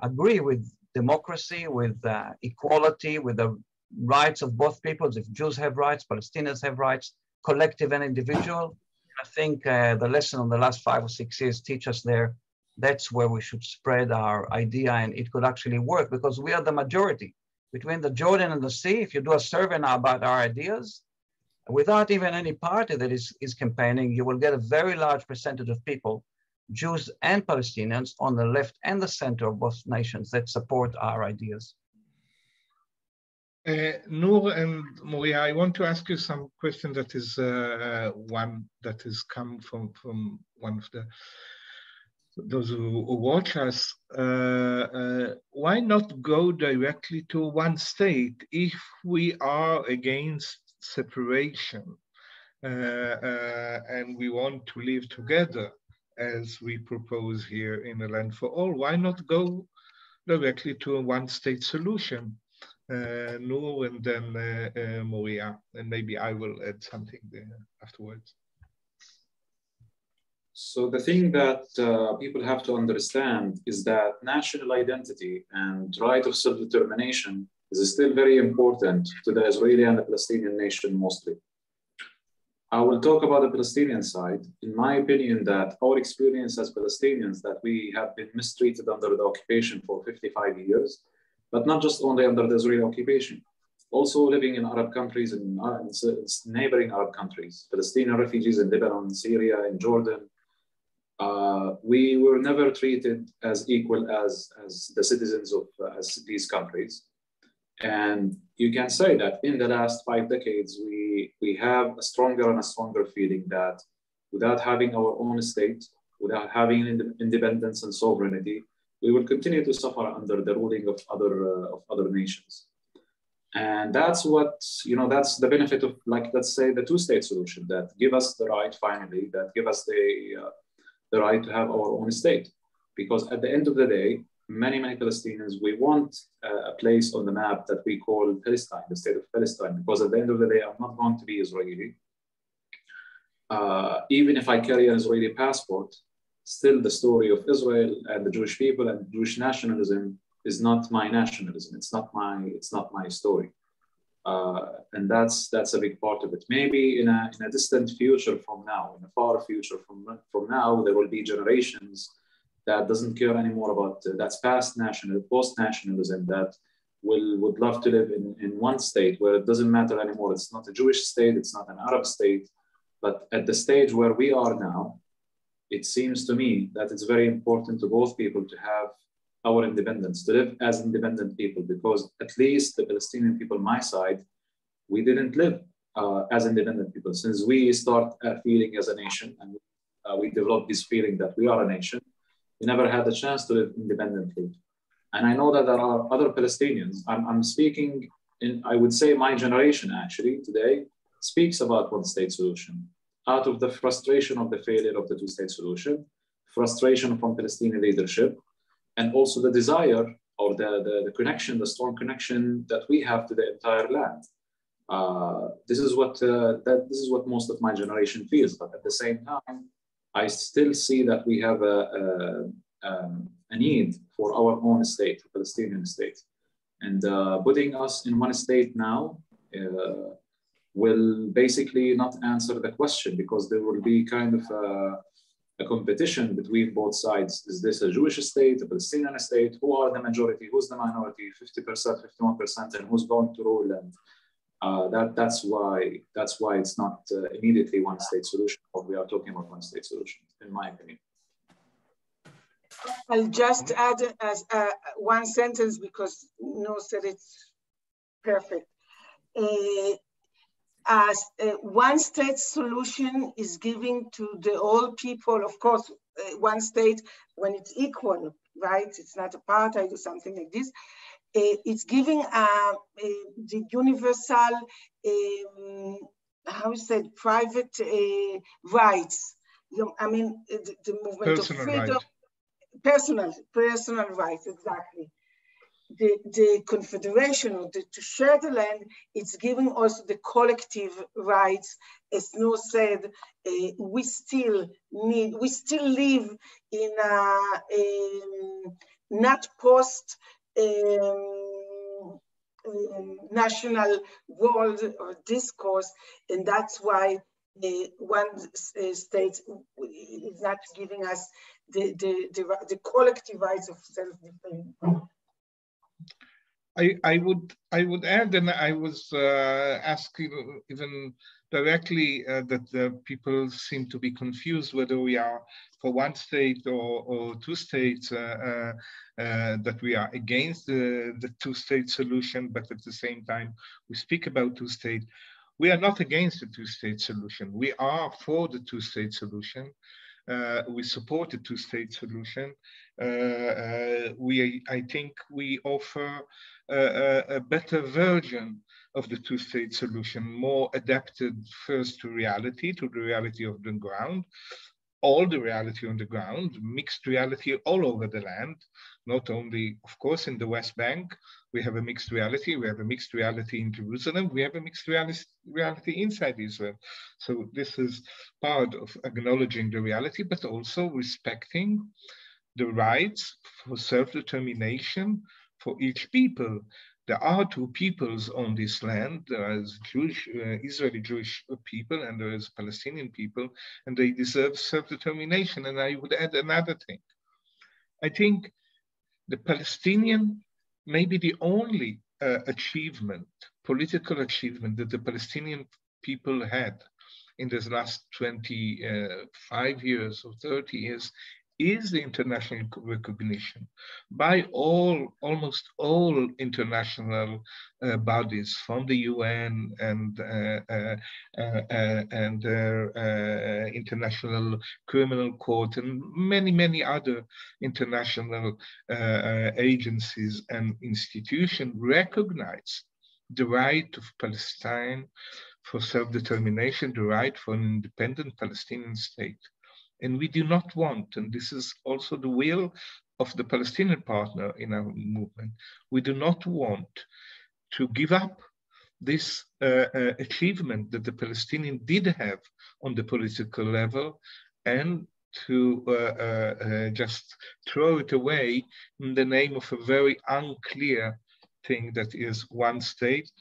Speaker 3: agree with democracy, with equality, with the rights of both peoples. If Jews have rights, Palestinians have rights, collective and individual. I think the lesson of the last 5 or 6 years teach us there. That's where we should spread our idea, and it could actually work because we are the majority. Between the Jordan and the sea, if you do a survey now about our ideas, without even any party that is campaigning, you will get a very large percentage of people, Jews and Palestinians, on the left and the center of both nations that support our ideas.
Speaker 2: Noor and Moriah, I want to ask you some question that is one that has come from one of those who watch us. Why not go directly to one state if we are against separation and we want to live together as we propose here in the Land for All? Why not go directly to a one-state solution? Noor and then Moriah, and maybe I will add something there afterwards.
Speaker 4: So the thing that people have to understand is that national identity and right of self-determination is still very important to the Israeli and the Palestinian nation mostly. I will talk about the Palestinian side. In my opinion, that our experience as Palestinians, that we have been mistreated under the occupation for 55 years, but not just only under the Israeli occupation, also living in Arab countries and neighboring Arab countries, Palestinian refugees in Lebanon, Syria, in Jordan. We were never treated as equal as the citizens of as these countries. And you can say that in the last 5 decades, we have a stronger and a stronger feeling that without having our own state, without having independence and sovereignty, we will continue to suffer under the ruling of other nations. And that's what, that's the benefit of, like, let's say, the two-state solution that give us the right, finally, that give us the right to have our own state. Because at the end of the day, many Palestinians, we want a place on the map that we call Palestine, the state of Palestine, because at the end of the day, I'm not going to be Israeli. Even if I carry an Israeli passport, still the story of Israel and the Jewish people and Jewish nationalism is not my nationalism. It's not my story. And that's a big part of it. Maybe in a distant future from now, in a far future from now, there will be generations that doesn't care anymore about that's post-nationalism, that would love to live in one state where it doesn't matter anymore. It's not a Jewish state, it's not an Arab state. But at the stage where we are now, it seems to me that it's very important to both people to have our independence, to live as independent people, because at least the Palestinian people, my side, we didn't live as independent people. Since we start feeling as a nation and we developed this feeling that we are a nation, we never had the chance to live independently. And I know that there are other Palestinians. I'm speaking in, I would say my generation actually today speaks about one-state solution out of the frustration of the failure of the two-state solution, frustration from Palestinian leadership, and also the desire or the connection, the strong connection that we have to the entire land. This is what most of my generation feels. But at the same time, I still see that we have a need for our own state, a Palestinian state. And putting us in one state now will basically not answer the question, because there will be kind of a competition between both sides. Is this a Jewish state, a Palestinian state? Who are the majority? Who's the minority? 50%, 51%, and who's going to rule? And that's why it's not immediately one-state solution, or we are talking about one-state solution, in my opinion.
Speaker 5: I'll just add as one sentence, because Noor said it's perfect. As a one-state solution is giving to the whole people, of course, one state when it's equal, right? It's not apartheid or something like this. It's giving the universal, how is it, private rights. I mean, the movement
Speaker 2: Personal
Speaker 5: of freedom.
Speaker 2: Right.
Speaker 5: Personal rights, exactly. The Confederation, or to share the land, it's giving also the collective rights. As Noor said, we still live in a not post national world or discourse, and that's why one state is not giving us the collective rights of self-defense.
Speaker 2: I would add, and I was asking even directly that the people seem to be confused whether we are for one state or two states, that we are against the two-state solution, but at the same time we speak about two-state. We are not against the two-state solution. We are for the two-state solution. We support the two-state solution. I think we offer a better version of the two-state solution, more adapted first to reality, to the reality of the ground, all the reality on the ground, mixed reality all over the land, not only, of course, in the West Bank. We have a mixed reality. We have a mixed reality in Jerusalem. We have a mixed reality inside Israel. So this is part of acknowledging the reality, but also respecting the rights for self-determination for each people. There are two peoples on this land. There is Israeli Jewish people, and there is Palestinian people, and they deserve self-determination. And I would add another thing. I think the Palestinian may be the only achievement, political achievement that the Palestinian people had in this last 25 years or 30 years is the international recognition by almost all international bodies, from the UN and International Criminal Court and many other international agencies and institutions recognize the right of Palestine for self-determination, the right for an independent Palestinian state. And we do not want, and this is also the will of the Palestinian partner in our movement, we do not want to give up this achievement that the Palestinians did have on the political level and to just throw it away in the name of a very unclear thing that is one state,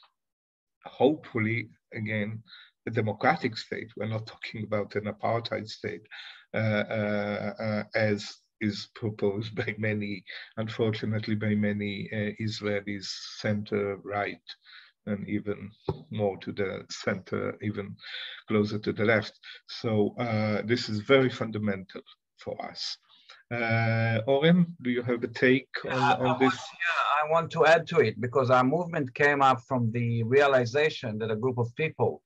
Speaker 2: hopefully, again, a democratic state. We're not talking about an apartheid state, as is proposed by many, unfortunately, by many Israelis center-right, and even more to the center, even closer to the left. So this is very fundamental for us. Oren, do you have a take on this?
Speaker 3: I want to add to it, because our movement came up from the realization that a group of people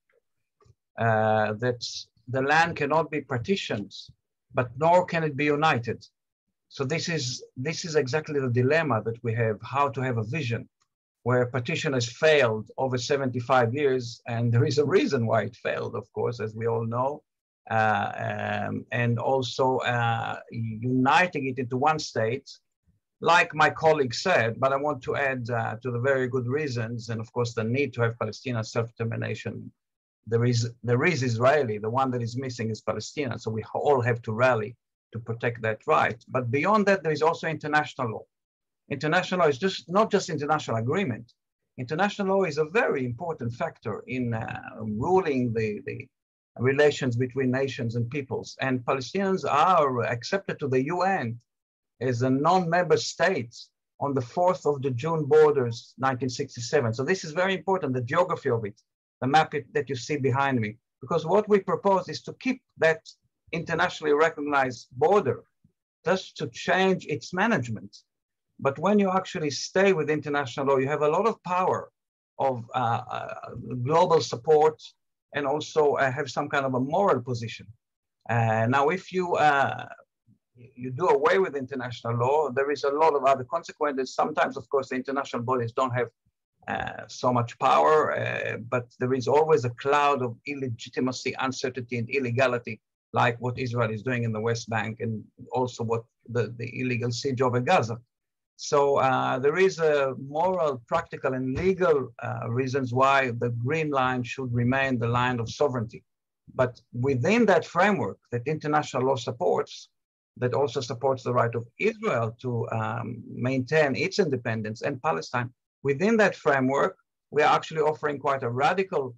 Speaker 3: that the land cannot be partitioned, but nor can it be united. So this is exactly the dilemma that we have, how to have a vision where partition has failed over 75 years, and there is a reason why it failed, of course, as we all know, and also uniting it into one state, like my colleague said, but I want to add to the very good reasons, and of course the need to have Palestinian self-determination. There is Israeli, the one that is missing is Palestinian, so we all have to rally to protect that right. But beyond that, there is also international law. International law is just not just international agreement. International law is a very important factor in ruling the relations between nations and peoples. And Palestinians are accepted to the UN as a non-member state on the 4th of the June borders, 1967. So this is very important, the geography of it, the map that you see behind me, because what we propose is to keep that internationally recognized border, just to change its management. But when you actually stay with international law, you have a lot of power of global support and also have some kind of a moral position. Now, if you do away with international law, there is a lot of other consequences. Sometimes, of course, the international bodies don't have so much power, but there is always a cloud of illegitimacy, uncertainty, and illegality, like what Israel is doing in the West Bank, and also what the illegal siege over Gaza. So there is a moral, practical, and legal reasons why the green line should remain the line of sovereignty. But within that framework that international law supports, that also supports the right of Israel to maintain its independence and Palestine, within that framework, we are actually offering quite a radical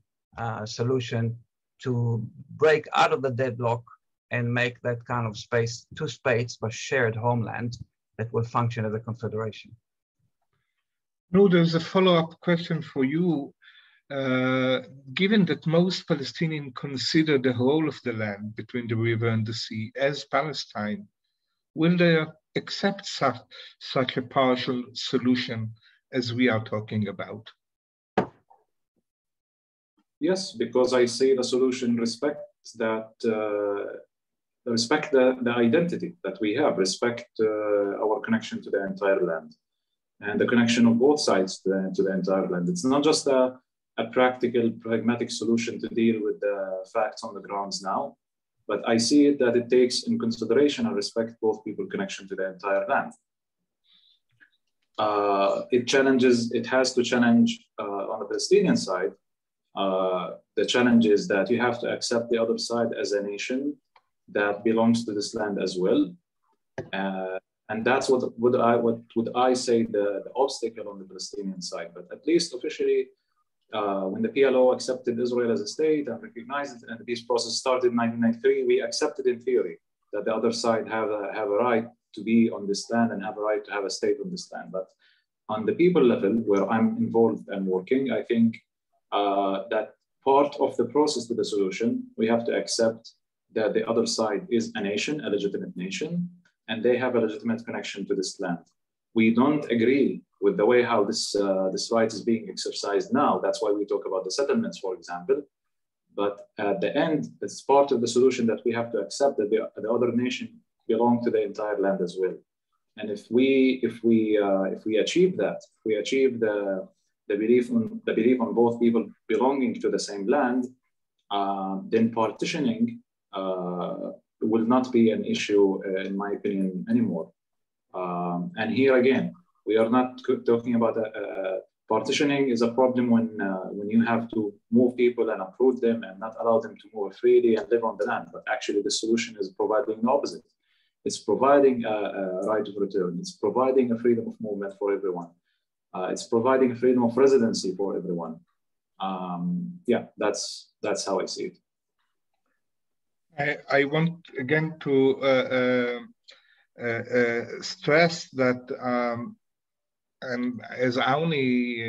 Speaker 3: solution to break out of the deadlock and make that kind of space, two states, but shared homeland that will function as a confederation.
Speaker 2: No, there's a follow-up question for you. Given that most Palestinians consider the whole of the land between the river and the sea as Palestine, will they accept such a partial solution as we are talking about?
Speaker 4: Yes, because I say the solution respects that, respect the identity that we have, respect our connection to the entire land and the connection of both sides to the entire land. It's not just a practical, pragmatic solution to deal with the facts on the grounds now, but I see it that it takes in consideration and respect both people's connection to the entire land. It has to challenge on the Palestinian side, the challenge is that you have to accept the other side as a nation that belongs to this land as well. And that's what would I say the obstacle on the Palestinian side. But at least officially, when the PLO accepted Israel as a state and recognized it, and the peace process started in 1993, we accepted in theory that the other side have a right to be on this land and have a right to have a state on this land. But on the people level, where I'm involved and working, I think that part of the process to the solution, we have to accept that the other side is a nation, a legitimate nation, and they have a legitimate connection to this land. We don't agree with the way how this right is being exercised now. That's why we talk about the settlements, for example. But at the end, it's part of the solution that we have to accept that the other nation belong to the entire land as well. And if we achieve that, if we achieve the belief on both people belonging to the same land, then partitioning will not be an issue, in my opinion, anymore. And here again, we are not talking about partitioning is a problem when you have to move people and uproot them and not allow them to move freely and live on the land. But actually, the solution is providing the opposite. It's providing a right of return. It's providing a freedom of movement for everyone. It's providing freedom of residency for everyone. Yeah, that's how I see it.
Speaker 2: I want again to stress that, and as only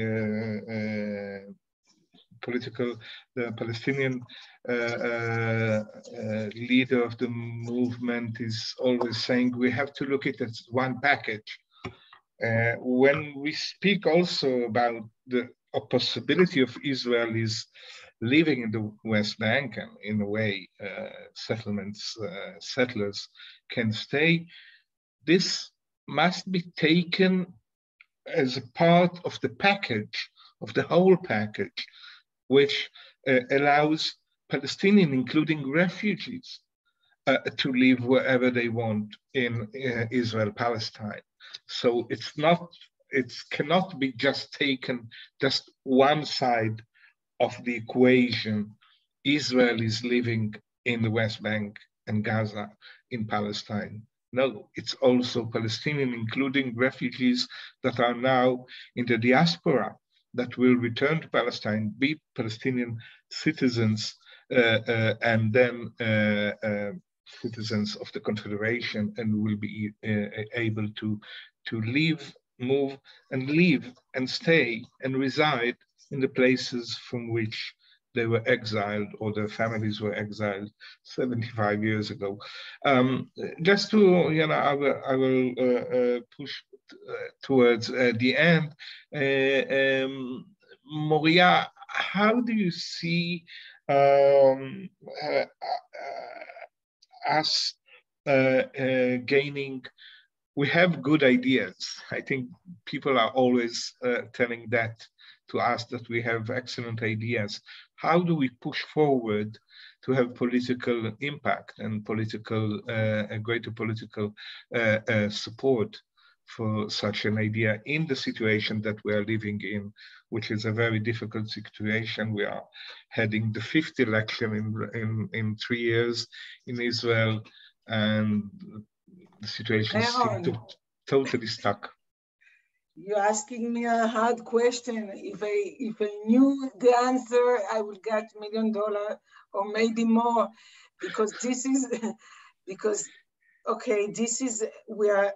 Speaker 2: the Palestinian leader of the movement is always saying, we have to look at it as one package. When we speak also about the possibility of Israelis living in the West Bank, and in a way settlers can stay, this must be taken as a part of the package, of the whole package, which allows Palestinians, including refugees, to live wherever they want in Israel, Palestine. So it cannot be just taken just one side of the equation. Israel is living in the West Bank and Gaza in Palestine. No, it's also Palestinian, including refugees that are now in the diaspora that will return to Palestine, be Palestinian citizens, and then citizens of the Confederation, and will be able to live, move, and live and stay and reside in the places from which they were exiled or their families were exiled 75 years ago. Just to, I will push towards the end. Moriah, how do you see us gaining? We have good ideas. I think people are always telling that to us, that we have excellent ideas. How do we push forward to have political impact and greater political support for such an idea in the situation that we are living in, which is a very difficult situation? We are heading the 5th election in 3 years in Israel, and the situation seems totally stuck.
Speaker 5: You're asking me a hard question. If I knew the answer, I would get $1 million or maybe more, because okay, we are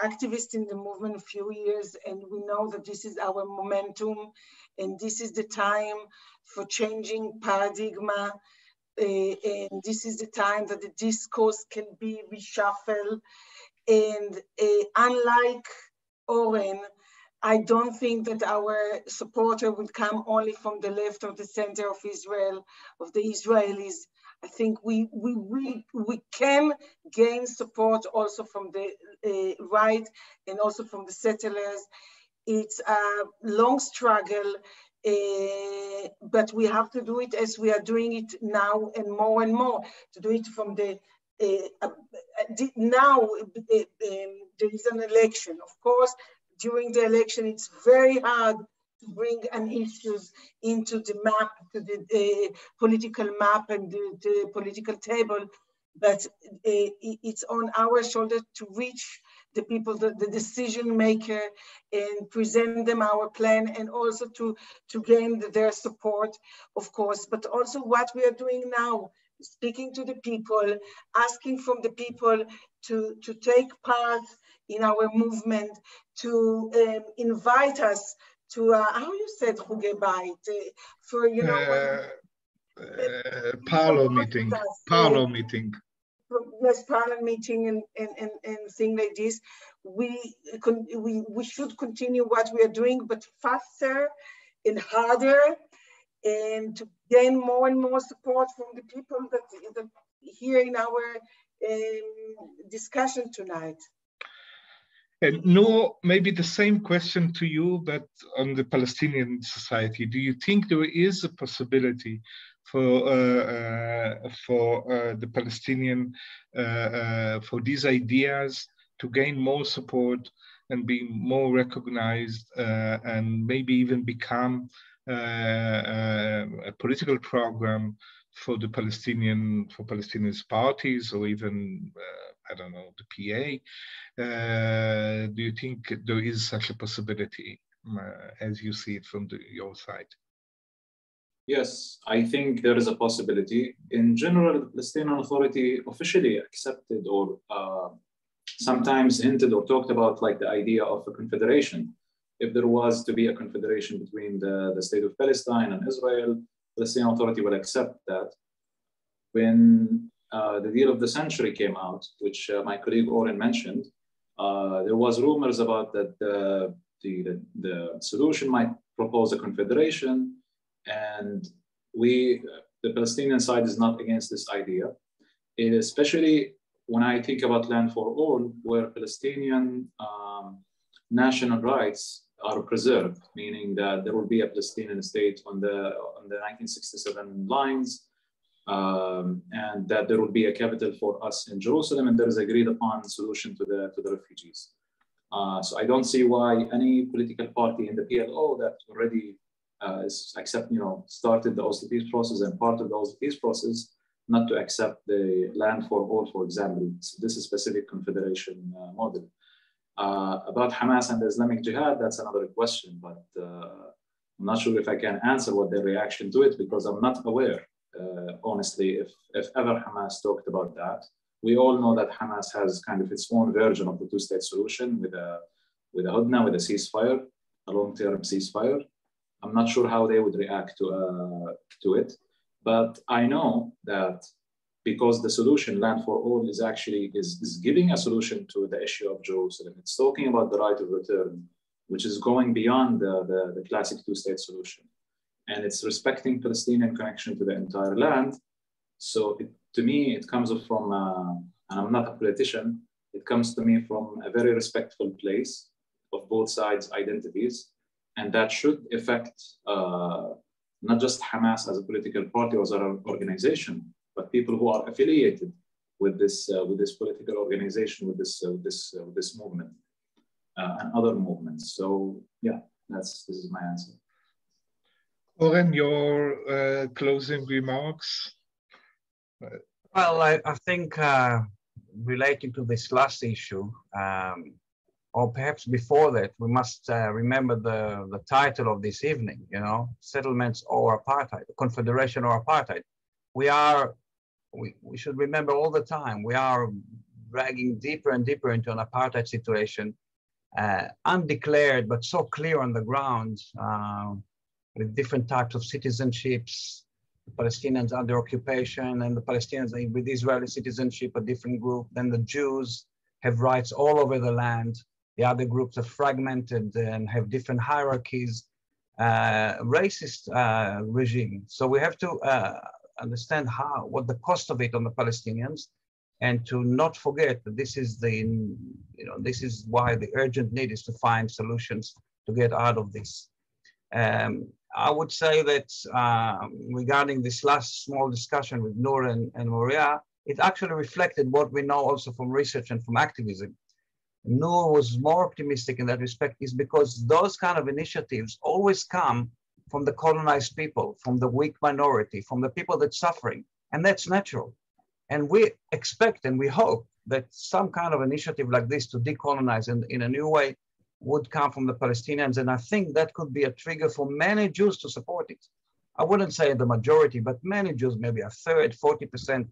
Speaker 5: activists in the movement a few years, and we know that this is our momentum, and this is the time for changing paradigm, and this is the time that the discourse can be reshuffled. And unlike Oren, I don't think that our supporter will come only from the left or the center of Israel, of the Israelis. I think we can gain support also from the right and also from the settlers. It's a long struggle, but we have to do it as we are doing it now and more, to do it from the, now there is an election. Of course, during the election, it's very hard to bring an issues into the map, to the political map and the political table, but it's on our shoulder to reach the people, the decision maker, and present them our plan, and also to gain their support, of course, but also what we are doing now, speaking to the people, asking from the people to take part in our movement, to invite us to, how you said, Chuge Bayit, for, you know,
Speaker 2: parlor meeting.
Speaker 5: Yes, parliament meeting and things like this. We should continue what we are doing, but faster and harder, and to gain more and more support from the people that here in our discussion tonight.
Speaker 2: And Noor, maybe the same question to you, but on the Palestinian society. Do you think there is a possibility for the Palestinian, for these ideas to gain more support and be more recognized, and maybe even become a political program for the Palestinian parties, or even I don't know, the PA? Do you think there is such a possibility, as you see it from your side?
Speaker 4: Yes, I think there is a possibility. In general, the Palestinian Authority officially accepted or sometimes hinted or talked about like the idea of a confederation. If there was to be a confederation between the state of Palestine and Israel, the Palestinian Authority will accept that. When the deal of the century came out, which my colleague Oren mentioned, there was rumors about that the solution might propose a confederation, and the Palestinian side is not against this idea, especially when I think about land for all, where Palestinian national rights are preserved, meaning that there will be a Palestinian state on the 1967 lines, and that there will be a capital for us in Jerusalem, and there is agreed upon solution to the refugees. So I don't see why any political party in the PLO that already started the Oslo peace process and part of the Oslo peace process, not to accept the land for all, for example. So this is specific confederation model. About Hamas and the Islamic Jihad, that's another question, but I'm not sure if I can answer what their reaction to it, because I'm not aware, honestly, if ever Hamas talked about that. We all know that Hamas has kind of its own version of the two-state solution with a hudna, with a ceasefire, a long-term ceasefire. I'm not sure how they would react to it, but I know that because the solution, land for all, is actually is giving a solution to the issue of Jerusalem. It's talking about the right of return, which is going beyond the classic two-state solution. And it's respecting Palestinian connection to the entire land. So to me, it comes from, and I'm not a politician, it comes to me from a very respectful place of both sides' identities. And that should affect not just Hamas as a political party or as an organization, but people who are affiliated with this political organization, with this movement and other movements. So yeah, this is my answer.
Speaker 2: Oren, your closing remarks?
Speaker 3: Well, I think relating to this last issue, or perhaps before that, we must remember the title of this evening, settlements or apartheid, confederation or apartheid. We should remember all the time, we are dragging deeper and deeper into an apartheid situation, undeclared, but so clear on the ground, with different types of citizenships, the Palestinians under occupation and the Palestinians with Israeli citizenship, a different group. Then the Jews have rights all over the land. The other groups are fragmented and have different hierarchies, racist regime. So we have to understand what the cost of it on the Palestinians, and to not forget that this is this is why the urgent need is to find solutions to get out of this. I would say that regarding this last small discussion with Noor and Moriah, it actually reflected what we know also from research and from activism. Noor was more optimistic in that respect, is because those kind of initiatives always come from the colonized people, from the weak minority, from the people that's suffering, and that's natural. And we expect and we hope that some kind of initiative like this to decolonize in a new way would come from the Palestinians. And I think that could be a trigger for many Jews to support it. I wouldn't say the majority, but many Jews, maybe a third, 40%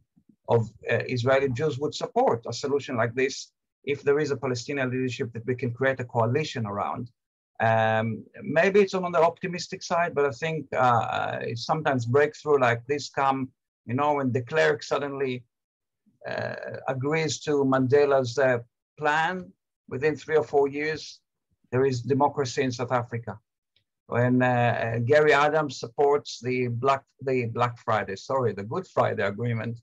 Speaker 3: of Israeli Jews would support a solution like this if there is a Palestinian leadership that we can create a coalition around. Maybe it's on the optimistic side, but I think sometimes breakthrough like this come, when de Klerk suddenly agrees to Mandela's plan, within 3 or 4 years, there is democracy in South Africa. When Gary Adams supports the Good Friday Agreement,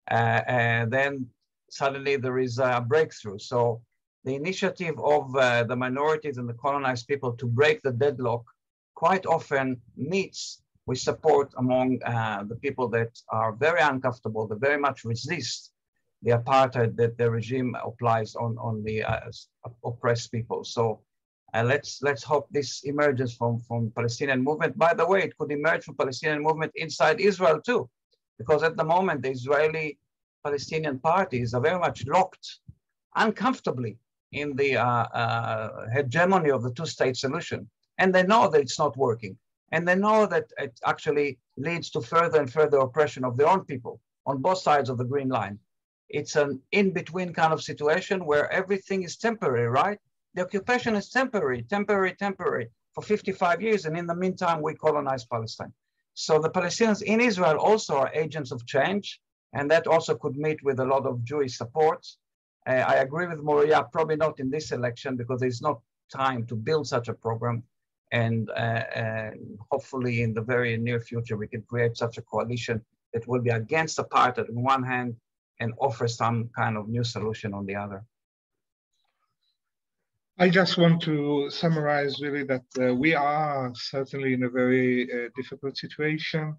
Speaker 3: and then suddenly there is a breakthrough. So the initiative of the minorities and the colonized people to break the deadlock quite often meets with support among the people that are very uncomfortable, that very much resist the apartheid that the regime applies on the oppressed people. So let's hope this emerges from Palestinian movement. By the way, it could emerge from Palestinian movement inside Israel too, because at the moment the Israeli Palestinian parties are very much locked uncomfortably in the hegemony of the two-state solution. And they know that it's not working. And they know that it actually leads to further and further oppression of their own people on both sides of the green line. It's an in-between kind of situation where everything is temporary, right? The occupation is temporary for 55 years. And in the meantime, we colonize Palestine. So the Palestinians in Israel also are agents of change. And that also could meet with a lot of Jewish support. I agree with Moriah, probably not in this election because there's not time to build such a program. And hopefully in the very near future, we can create such a coalition that will be against apartheid on one hand and offer some kind of new solution on the other.
Speaker 2: I just want to summarize really that we are certainly in a very difficult situation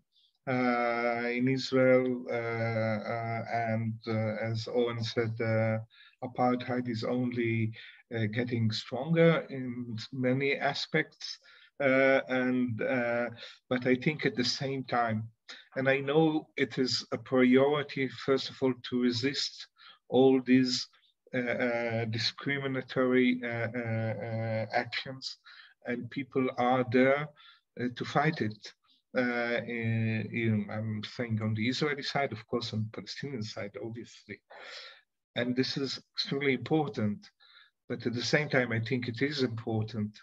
Speaker 2: in Israel. And as Oren said, apartheid is only getting stronger in many aspects. But I think at the same time, and I know it is a priority, first of all, to resist all these discriminatory actions, and people are there to fight it. I'm saying on the Israeli side, of course, on the Palestinian side, obviously. And this is extremely important. But at the same time, I think it is important,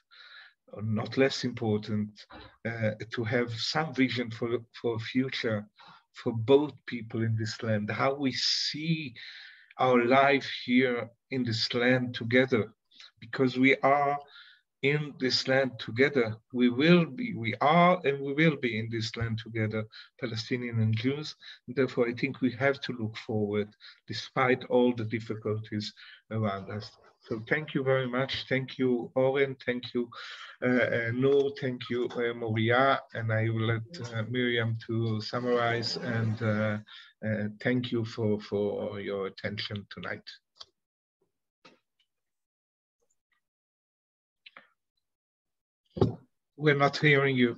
Speaker 2: or not less important, to have some vision for a future for both people in this land, how we see our life here in this land together, because we are in this land together. We are and we will be in this land together, Palestinian and Jews. And therefore, I think we have to look forward despite all the difficulties around us. So thank you very much. Thank you, Oren. Thank you, Noor. Thank you, Moriah. And I will let Miriam to summarize, and thank you for your attention tonight. We're not hearing you.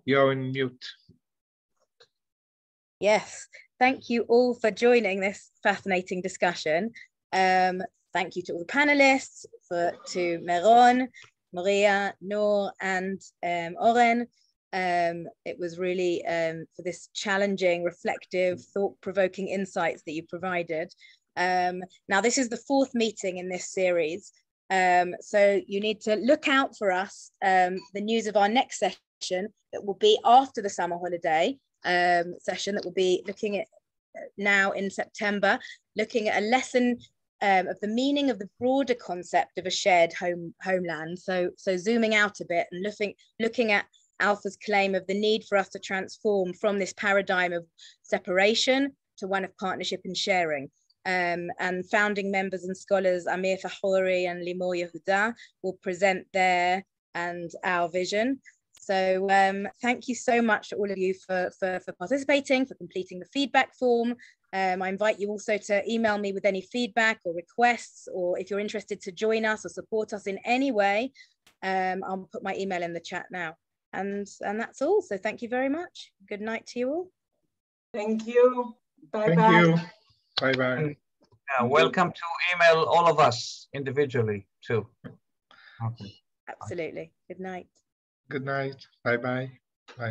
Speaker 2: You're on mute.
Speaker 1: Yes, thank you all for joining this fascinating discussion. Thank you to all the panelists, to Meron, Moriah, Noor, and Oren. It was really for this challenging, reflective, thought-provoking insights that you provided. Now, this is the 4th meeting in this series. So you need to look out for us, the news of our next session that will be after the summer holiday session that will be looking at now in September, looking at a lesson of the meaning of the broader concept of a shared homeland. So zooming out a bit and looking at ALFA's claim of the need for us to transform from this paradigm of separation to one of partnership and sharing. And founding members and scholars Amir Fahouri and Limor Yehuda will present their and our vision. So thank you so much to all of you for participating, for completing the feedback form. I invite you also to email me with any feedback or requests, or if you're interested to join us or support us in any way, I'll put my email in the chat now. And that's all. So thank you very much. Good night to you all.
Speaker 5: Thank you. Bye-bye.
Speaker 2: Thank you. Bye-bye.
Speaker 3: Welcome to email all of us individually too. Okay.
Speaker 1: Absolutely. Good night.
Speaker 2: Good night. Bye-bye. Bye.